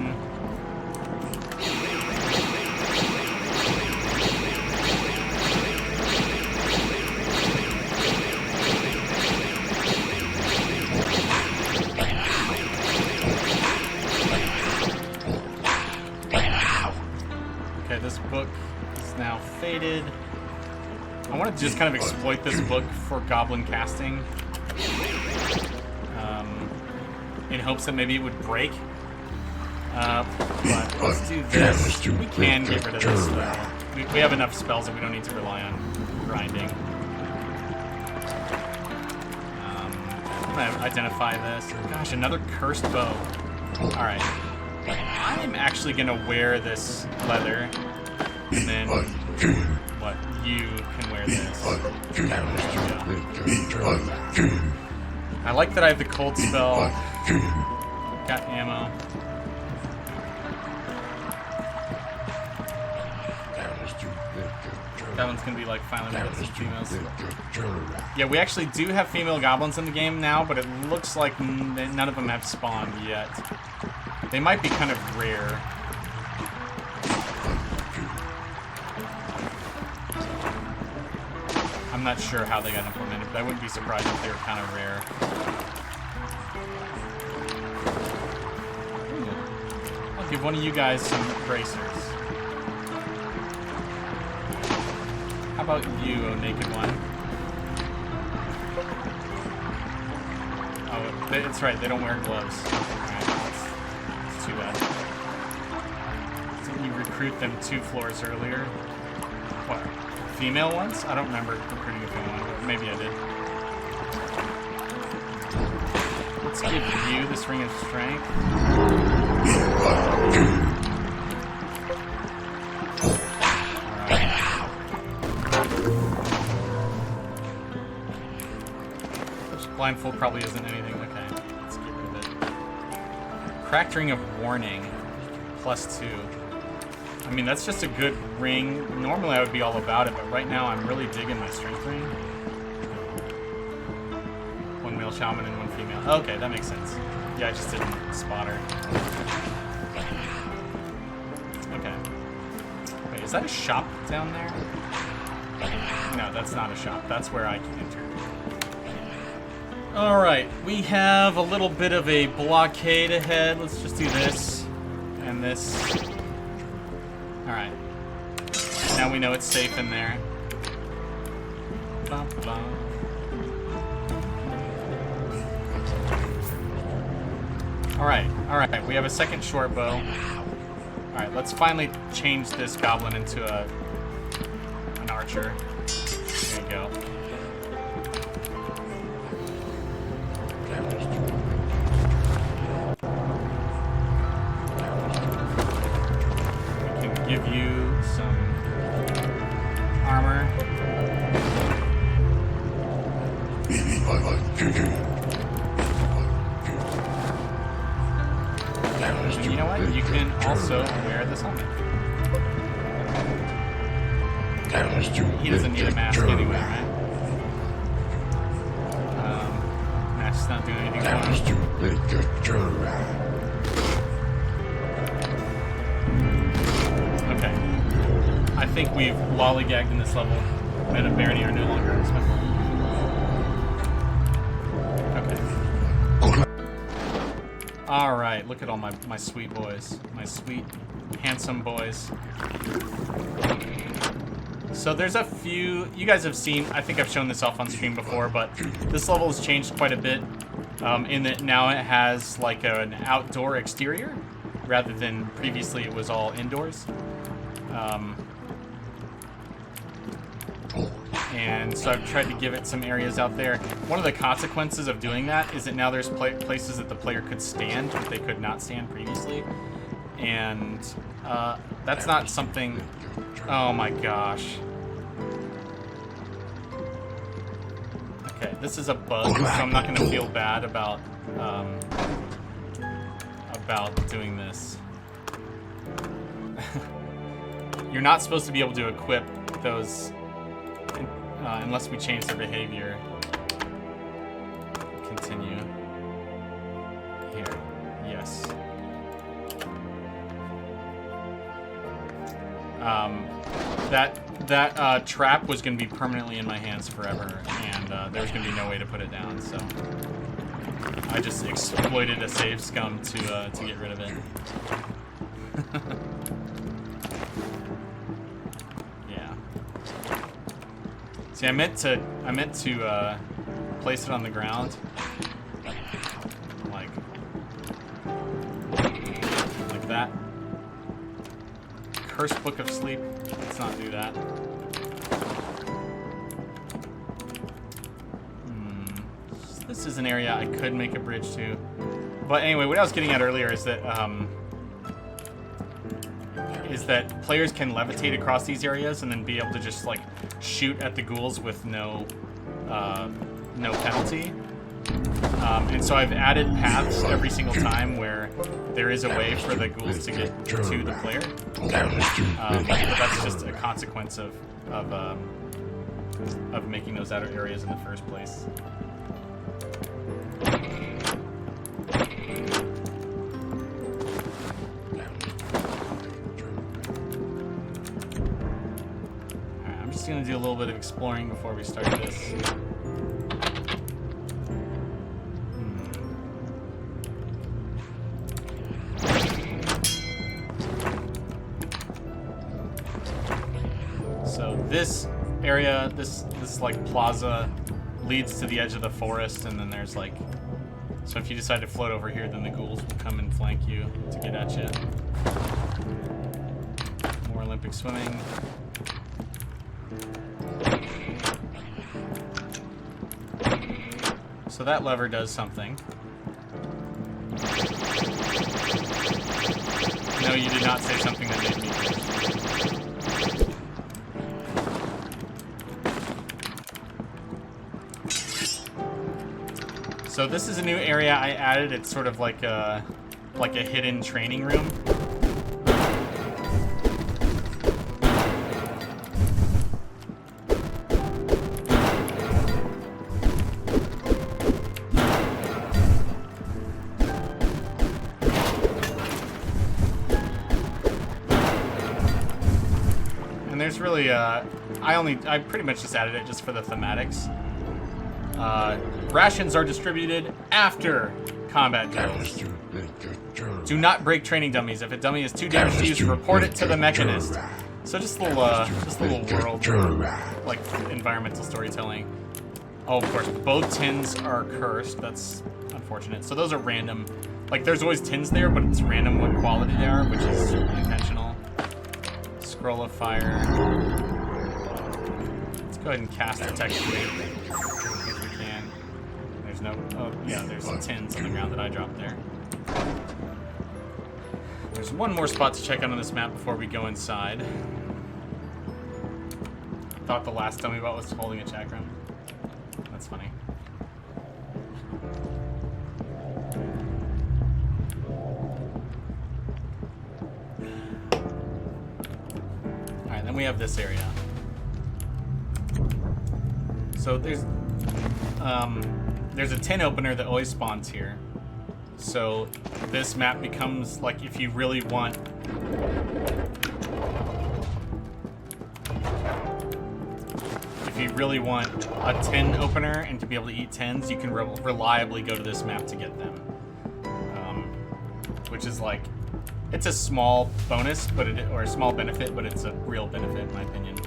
Okay, this book is now faded. I want to just kind of exploit this book for goblin casting. In hopes that maybe it would break. But let's do this. We can get rid of this though. We have enough spells that we don't need to rely on grinding. I'm gonna identify this. Gosh, another cursed bow. Alright. I'm actually gonna wear this leather. And then what? You can wear this. I like that I have the cold spell. Got ammo. That one's gonna be like finally we get some females. Yeah, we actually do have female goblins in the game now, but it looks like none of them have spawned yet. They might be kind of rare. I'm not sure how they got implemented, but I wouldn't be surprised if they were kind of rare. I'll give one of you guys some bracers. How about you, oh naked one? It's right, they don't wear gloves. Alright, that's too bad. Didn't you recruit them 2 floors earlier? What? Female ones? I don't remember recruiting a female one, but maybe I did. Let's give you this ring of strength. Blindfold probably isn't anything. Okay, let's get rid of it. Cracked ring of warning, +2. I mean, that's just a good ring. Normally I would be all about it, but right now I'm really digging my strength ring. 1 male shaman and 1 female. Okay, that makes sense. Yeah, I just didn't spot her. Okay. Wait, is that a shop down there? No, that's not a shop. That's where I can enter. Alright, we have a little bit of a blockade ahead. Let's just do this and this. Alright. Now we know it's safe in there. Bum, bum. Alright, we have a second short bow. Alright, let's finally change this goblin into an archer. There you go. We can give you some armor. And you know what? You can also wear this helmet. He doesn't need a mask anyway, right? Mask's not doing anything for him. Okay. I think we've lollygagged in this level. Men of Barony are no longer expendable. Okay. Alright, look at all my sweet boys. My sweet, handsome boys. So there's a few, you guys have seen, I think I've shown this off on stream before, but this level has changed quite a bit in that now it has like an outdoor exterior rather than previously it was all indoors. And so I've tried to give it some areas out there. One of the consequences of doing that is that now there's places that the player could stand that they could not stand previously. And that's not something... Oh my gosh. Okay, this is a bug, so I'm not going to feel bad about doing this. You're not supposed to be able to equip those unless we change their behavior. Continue. Here. Yes. That trap was going to be permanently in my hands forever, and there was going to be no way to put it down, so I just exploited a save scum to get rid of it. Yeah. See, I meant to place it on the ground, like that. Cursed Book of Sleep. Let's not do that. This is an area I could make a bridge to. But anyway, what I was getting at earlier is that players can levitate across these areas and then be able to just like shoot at the ghouls with no penalty. And so I've added paths every single time where there is a way for the ghouls to get to the player. But that's just a consequence of making those outer areas in the first place. Alright, I'm just gonna do a little bit of exploring before we start this. This area, this like plaza leads to the edge of the forest, and then there's like So if you decide to float over here, then the ghouls will come and flank you to get at you. More Olympic swimming. So that lever does something. No, you did not say something that made me cringe. So this is a new area I added. It's sort of like a hidden training room. There's really, I pretty much just added it just for the thematics. Rations are distributed after combat drills. Do not break training dummies. If a dummy is too damaged to use, report it to the mechanist. So just a little world, like environmental storytelling. Oh, of course, both tins are cursed. That's unfortunate. So those are random. Like, there's always tins there, but it's random what quality they are, which is intentional. Scroll of fire. Let's go ahead and cast Detect Fleet if we can. There's no. Oh, yeah, there's some tins on the ground that I dropped there. There's one more spot to check out on this map before we go inside. I thought the last dummy bot was holding a chakram. That's funny. Alright, then we have this area. So there's a tin opener that always spawns here. So this map becomes like if you really want a tin opener and to be able to eat tins, you can reliably go to this map to get them. Which is like, it's a small bonus, or a small benefit, but it's a real benefit in my opinion.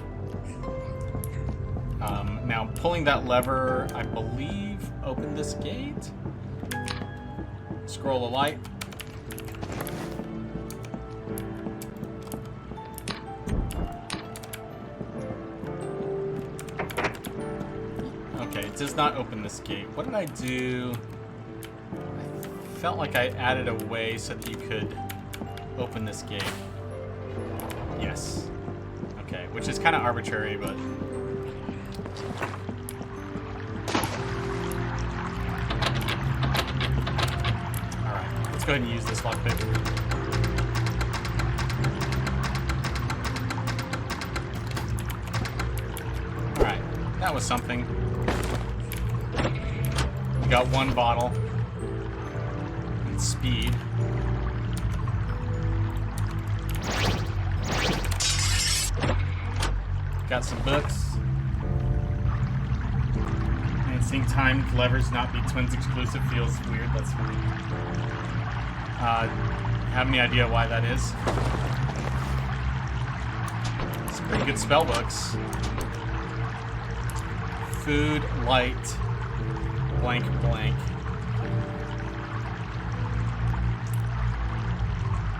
Now pulling that lever, I believe, opened this gate. Scroll of light. Okay, it does not open this gate. What did I do? I felt like I added a way so that you could open this gate. Yes. Okay, which is kind of arbitrary, but... Alright, let's go ahead and use this lockpick. Alright, that was something. We got one bottle. And speed. Got some books. And seeing timed levers not be twins exclusive feels weird. That's funny. Have any idea why that is? Some pretty good spell books. Food, light, blank, blank.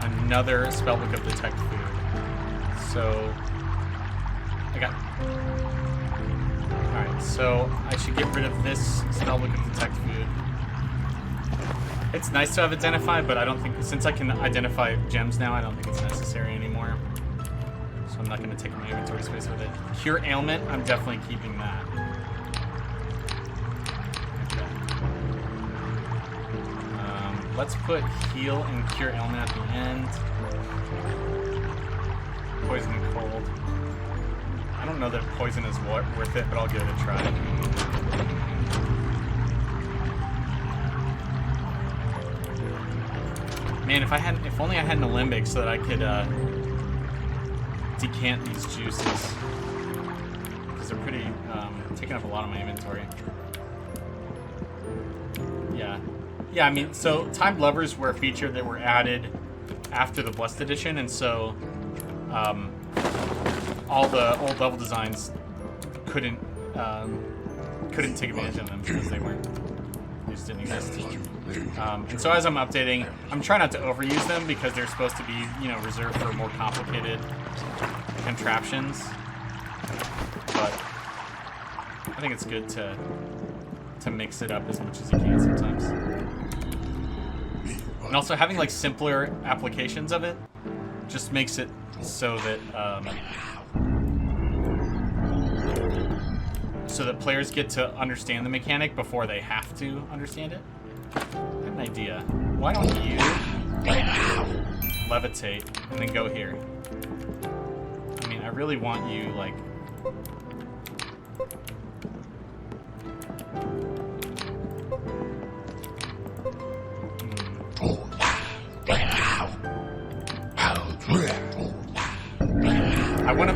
Another spellbook of Detect Food. So I got... Alright, so I should get rid of this spellbook of Detect Food. It's nice to have Identify, but I don't think... Since I can identify gems now, I don't think it's necessary anymore. So I'm not going to take my inventory space with it. Cure Ailment, I'm definitely keeping that. Okay. Let's put Heal and Cure Ailment at the end. Poison and Cold. I don't know that poison is worth it, but I'll give it a try. Man, if only I had an Alembic so that I could decant these juices, because they're pretty taking up a lot of my inventory. Yeah. I mean, so timed levers were a feature that were added after the Blessed Edition, and so all the old level designs couldn't take advantage of them because they weren't just didn't exist. And so as I'm updating, I'm trying not to overuse them because they're supposed to be, you know, reserved for more complicated contraptions. But I think it's good to mix it up as much as you can sometimes. And also having like simpler applications of it just makes it so that players get to understand the mechanic before they have to understand it. I have an idea. Why don't you levitate and then go here? I mean, I really want you like...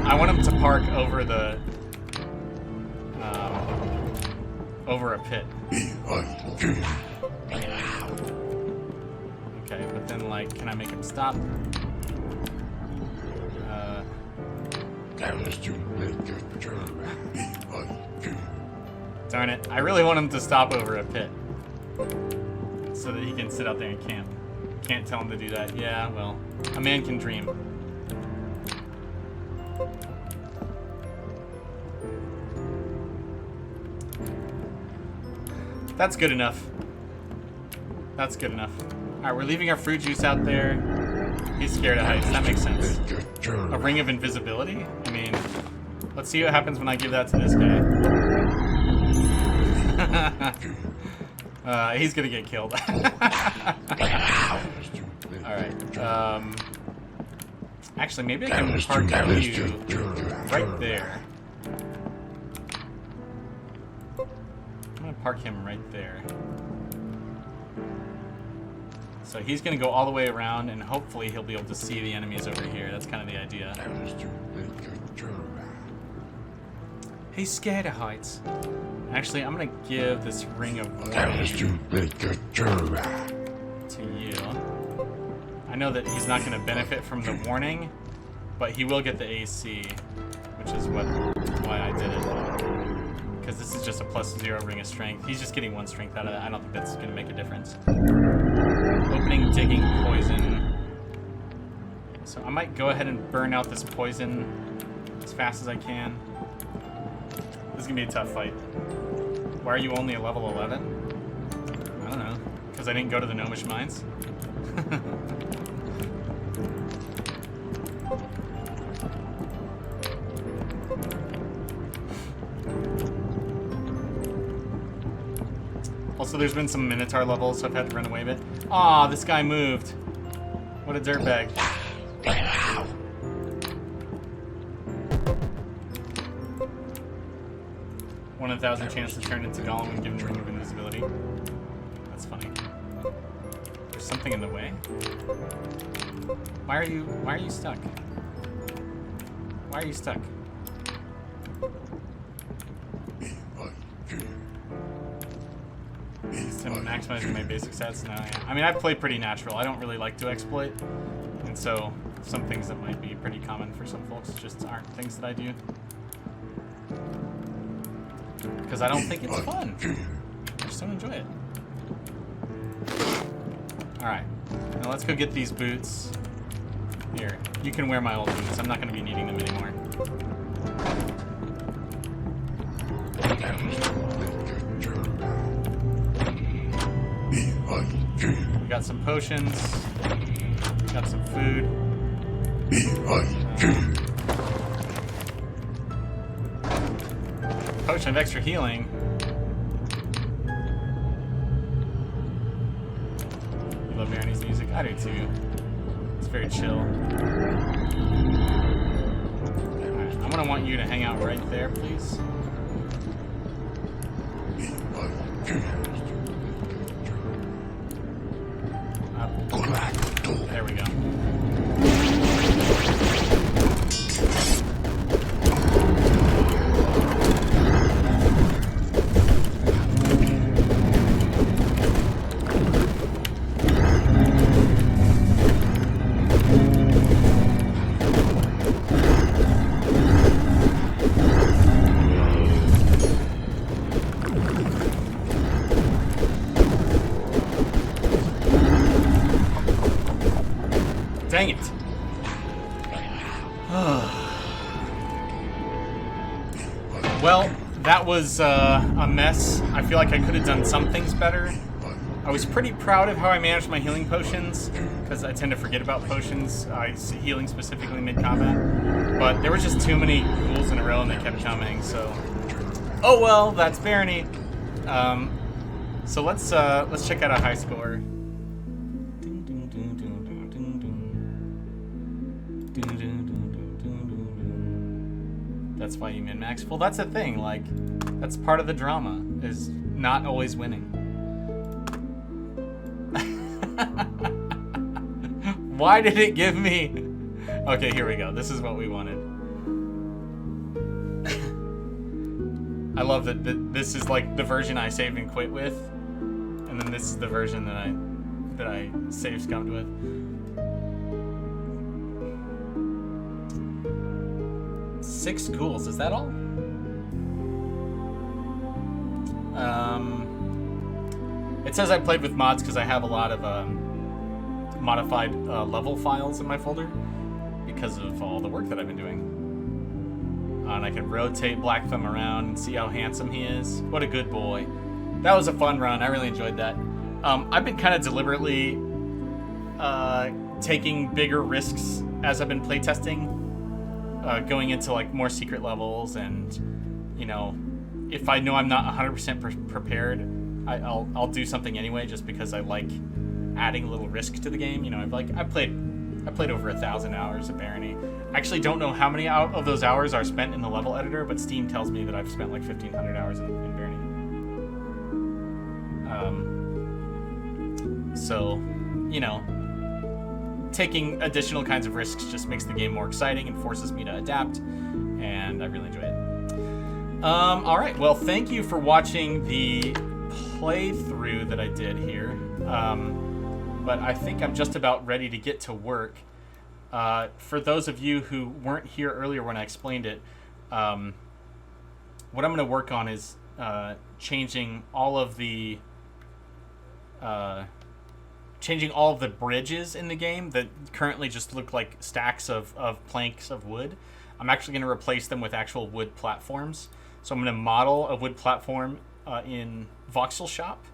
I want him to park over the over a pit. Okay, but then like, can I make him stop? Darn it! I really want him to stop over a pit so that he can sit out there and camp. Can't tell him to do that. Yeah, well, a man can dream. That's good enough. That's good enough. Alright, we're leaving our fruit juice out there. He's scared of heights. That makes sense. A ring of invisibility? I mean, let's see what happens when I give that to this guy. He's gonna get killed. Alright, actually, maybe I can park you right there. I'm gonna park him right there. So he's gonna go all the way around, and hopefully he'll be able to see the enemies over here. That's kind of the idea. He's scared of heights. Actually, I'm gonna give this ring of warning to you. I know that he's not gonna benefit from the warning, but he will get the AC, which is why I did it. Because this is just a +0 ring of strength. He's just getting 1 strength out of that. I don't think that's gonna make a difference. Opening, digging, poison. So I might go ahead and burn out this poison as fast as I can. This is gonna be a tough fight. Why are you only a level 11? I don't know. Because I didn't go to the Gnomish Mines? Also, there's been some Minotaur levels, so I've had to run away a bit. Aw, this guy moved. What a dirtbag. 1 in 1,000 chance to turn into Golem when given the Ring of Invisibility. That's funny. There's something in the way. Why are you stuck? Why are you stuck? To maximize my basic stats? No, yeah. I mean, I play pretty natural. I don't really like to exploit. And so, some things that might be pretty common for some folks just aren't things that I do. Because I don't think it's fun. I just don't enjoy it. Alright. Now let's go get these boots. Here. You can wear my old boots. I'm not going to be needing them anymore. We got some potions. Got some food. Potion of extra healing. You love Barony's music? I do too. It's very chill. Alright, I'm gonna want you to hang out right there, please. There we go. Well, that was a mess. I feel like I could have done some things better. I was pretty proud of how I managed my healing potions, because I tend to forget about potions, healing specifically mid-combat. But there were just too many ghouls in a row and they kept coming, so... Oh well, that's Barony. So let's check out a high score. That's why you min-max. Well, that's a thing. Like, that's part of the drama, is not always winning. Why did it give me... Okay, here we go. This is what we wanted. I love that this is like the version I saved and quit with, and then this is the version that I save scummed with. Six ghouls, is that all? It says I played with mods because I have a lot of modified level files in my folder because of all the work that I've been doing. And I can rotate Black Thumb around and see how handsome he is. What a good boy. That was a fun run. I really enjoyed that. I've been kind of deliberately taking bigger risks as I've been playtesting. Going into like more secret levels, and you know, if I know I'm not 100% prepared, I'll do something anyway, just because I like adding a little risk to the game. You know, I played over 1,000 hours of Barony. I actually don't know how many of those hours are spent in the level editor, but Steam tells me that I've spent like 1,500 hours in Barony. So, you know, taking additional kinds of risks just makes the game more exciting and forces me to adapt, and I really enjoy it. All right, well, thank you for watching the playthrough that I did here. But I think I'm just about ready to get to work. For those of you who weren't here earlier when I explained it, what I'm going to work on is changing all of the bridges in the game that currently just look like stacks of planks of wood. I'm actually going to replace them with actual wood platforms. So I'm going to model a wood platform in Voxel Shop.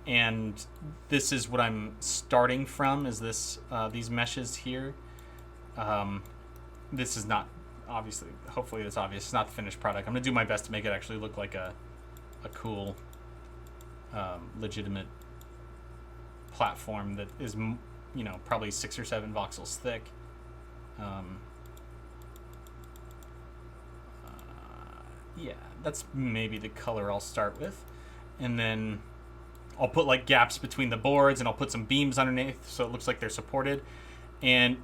And this is what I'm starting from, is this these meshes here. This is not, obviously, hopefully it's obvious, it's not the finished product. I'm going to do my best to make it actually look like a cool, legitimate platform that is, you know, probably 6 or 7 voxels thick. Yeah, that's maybe the color I'll start with. And then I'll put like gaps between the boards, and I'll put some beams underneath so it looks like they're supported. And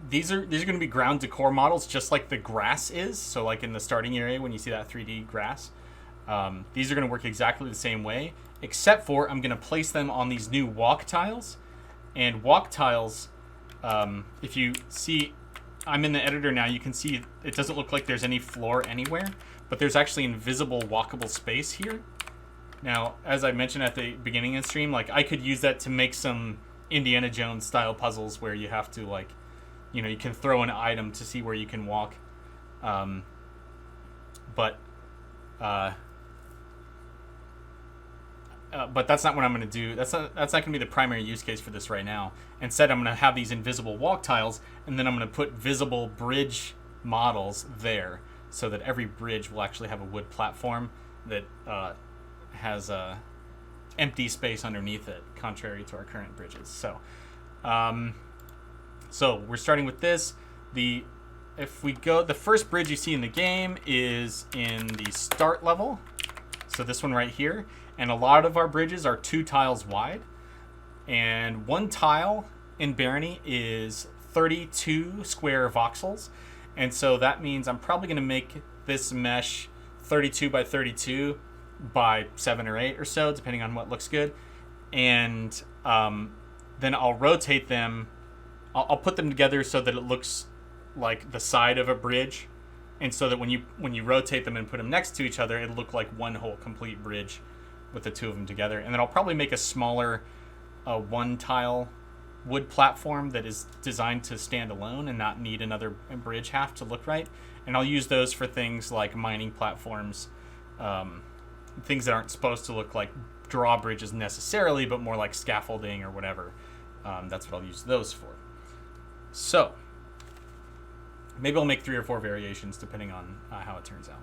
these are going to be ground decor models, just like the grass is. So like in the starting area when you see that 3D grass, these are going to work exactly the same way, except for I'm going to place them on these new walk tiles. And walk tiles, if you see, I'm in the editor now, you can see it doesn't look like there's any floor anywhere, but there's actually invisible walkable space here. Now, as I mentioned at the beginning of the stream, like I could use that to make some Indiana Jones style puzzles where you have to, like, you know, you can throw an item to see where you can walk. But that's not what I'm going to do. That's not going to be the primary use case for this right now. Instead, I'm going to have these invisible walk tiles, and then I'm going to put visible bridge models there, so that every bridge will actually have a wood platform that has empty space underneath it, contrary to our current bridges. So we're starting with this. If we go, the first bridge you see in the game is in the start level. So this one right here. And a lot of our bridges are 2 tiles wide. And 1 tile in Barony is 32 square voxels. And so that means I'm probably going to make this mesh 32 by 32 by 7 or 8 or so, depending on what looks good. And then I'll rotate them. I'll put them together so that it looks like the side of a bridge. And so that when you rotate them and put them next to each other, it'll look like one whole complete bridge with the 2 of them together. And then I'll probably make a smaller 1 tile wood platform that is designed to stand alone and not need another bridge half to look right. And I'll use those for things like mining platforms, things that aren't supposed to look like drawbridges necessarily, but more like scaffolding or whatever. That's what I'll use those for. So maybe I'll make 3 or 4 variations depending on how it turns out.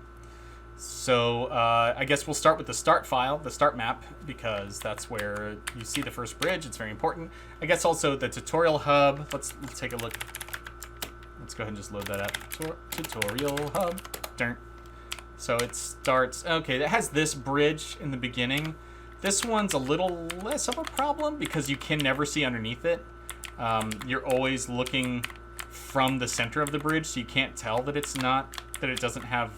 So I guess we'll start with the start file, the start map, because that's where you see the first bridge. It's very important. I guess also the tutorial hub. Let's take a look. Let's go ahead and just load that up. Tutorial hub. Darn. So it starts. Okay, it has this bridge in the beginning. This one's a little less of a problem because you can never see underneath it. You're always looking from the center of the bridge, so you can't tell that it doesn't have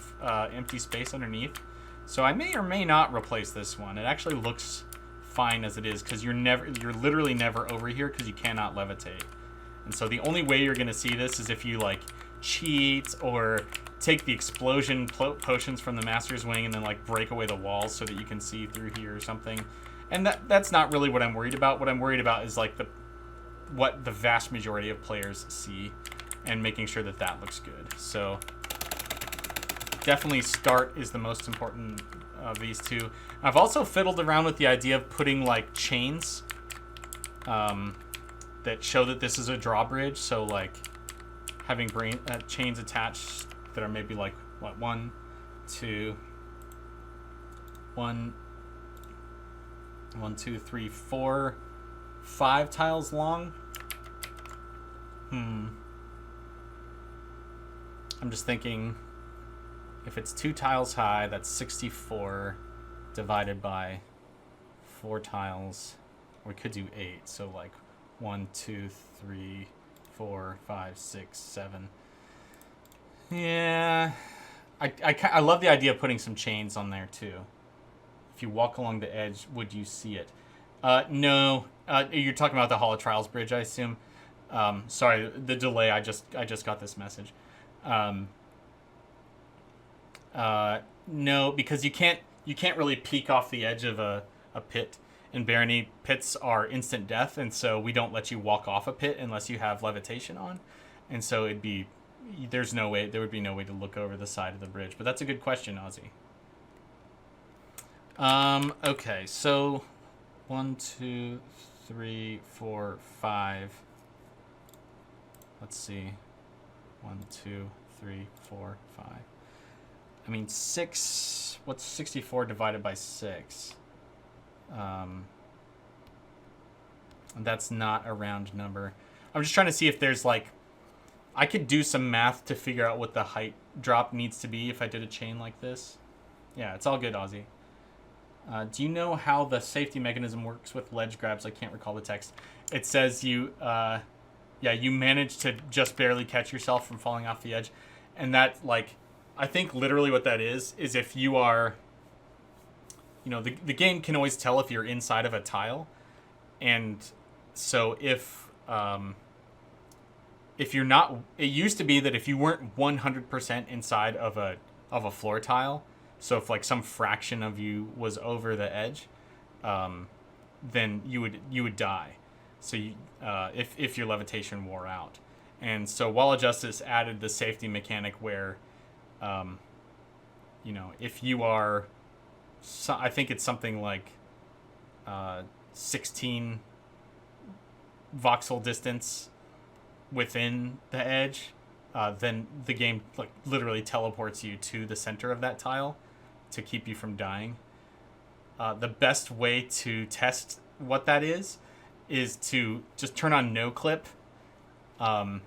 empty space underneath. So I may or may not replace this one. It actually looks fine as it is because you're literally never over here because you cannot levitate. And so the only way you're gonna see this is if you like cheat or take the explosion potions from the Master's Wing and then like break away the walls so that you can see through here or something. And that's not really what I'm worried about. What I'm worried about is like what the vast majority of players see and making sure that that looks good. So definitely start is the most important of these two. I've also fiddled around with the idea of putting like chains that show that this is a drawbridge. So like having chains attached that are maybe like what 1, 2, 3, 4, 5 tiles long. I'm just thinking if it's 2 tiles high, that's 64 divided by 4 tiles. We could do 8. So like 1, 2, 3, 4, 5, 6, 7. Yeah. I love the idea of putting some chains on there too. If you walk along the edge, would you see it? No. You're talking about the Hall of Trials bridge, I assume. Sorry, the delay. I just got this message. No, because you can't really peek off the edge of a pit. In Barony, pits are instant death, and so we don't let you walk off a pit unless you have levitation on. And so there would be no way to look over the side of the bridge. But that's a good question, Ozzy. Okay, so 1, 2, 3, 4, 5. Let's see. 1, 2, 3, 4, 5. I mean, 6. What's 64 divided by 6? That's not a round number. I'm just trying to see if there's like, I could do some math to figure out what the height drop needs to be if I did a chain like this. Yeah, it's all good, Ozzy. Do you know how the safety mechanism works with ledge grabs? I can't recall the text. It says you managed to just barely catch yourself from falling off the edge. And that, like, I think literally what that is if you are, the game can always tell if you're inside of a tile. And so if you're not, it used to be that if you weren't 100% inside of a floor tile, so if like some fraction of you was over the edge, then you would die. So if your levitation wore out. And so Wall of Justice added the safety mechanic where, if you are, I think it's something like 16 voxel distance within the edge, then the game like literally teleports you to the center of that tile to keep you from dying. The best way to test what that is to just turn on no clip, and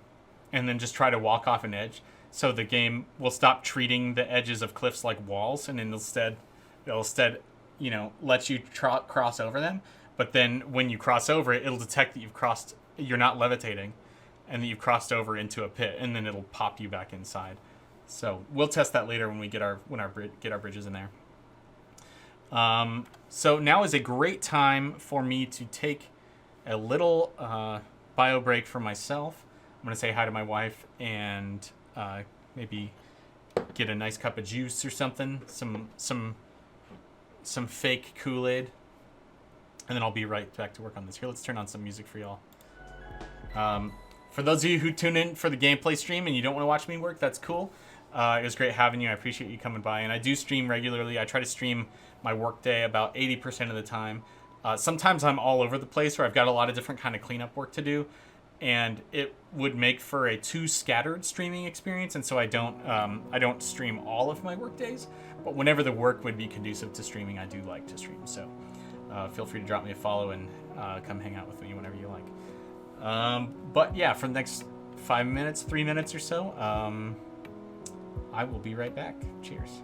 then just try to walk off an edge. So the game will stop treating the edges of cliffs like walls, and instead let you cross over them. But then when you cross over it, it'll detect that you're not levitating, and that you've crossed over into a pit, and then it'll pop you back inside. So we'll test that later when we get our bridges in there. So now is a great time for me to take a little bio break for myself. I'm gonna say hi to my wife and maybe get a nice cup of juice or something, some fake Kool-Aid, and then I'll be right back to work on this. Here, let's turn on some music for y'all. For those of you who tune in for the gameplay stream and you don't want to watch me work, that's cool. It was great having you. I appreciate you coming by. And I do stream regularly. I try to stream my workday about 80% of the time. Sometimes I'm all over the place, or I've got a lot of different kind of cleanup work to do, and it would make for a too scattered streaming experience. And so I don't stream all of my work days. But whenever the work would be conducive to streaming, I do like to stream. So feel free to drop me a follow and come hang out with me whenever you like. But yeah, for the next 3 minutes or so, I will be right back. Cheers.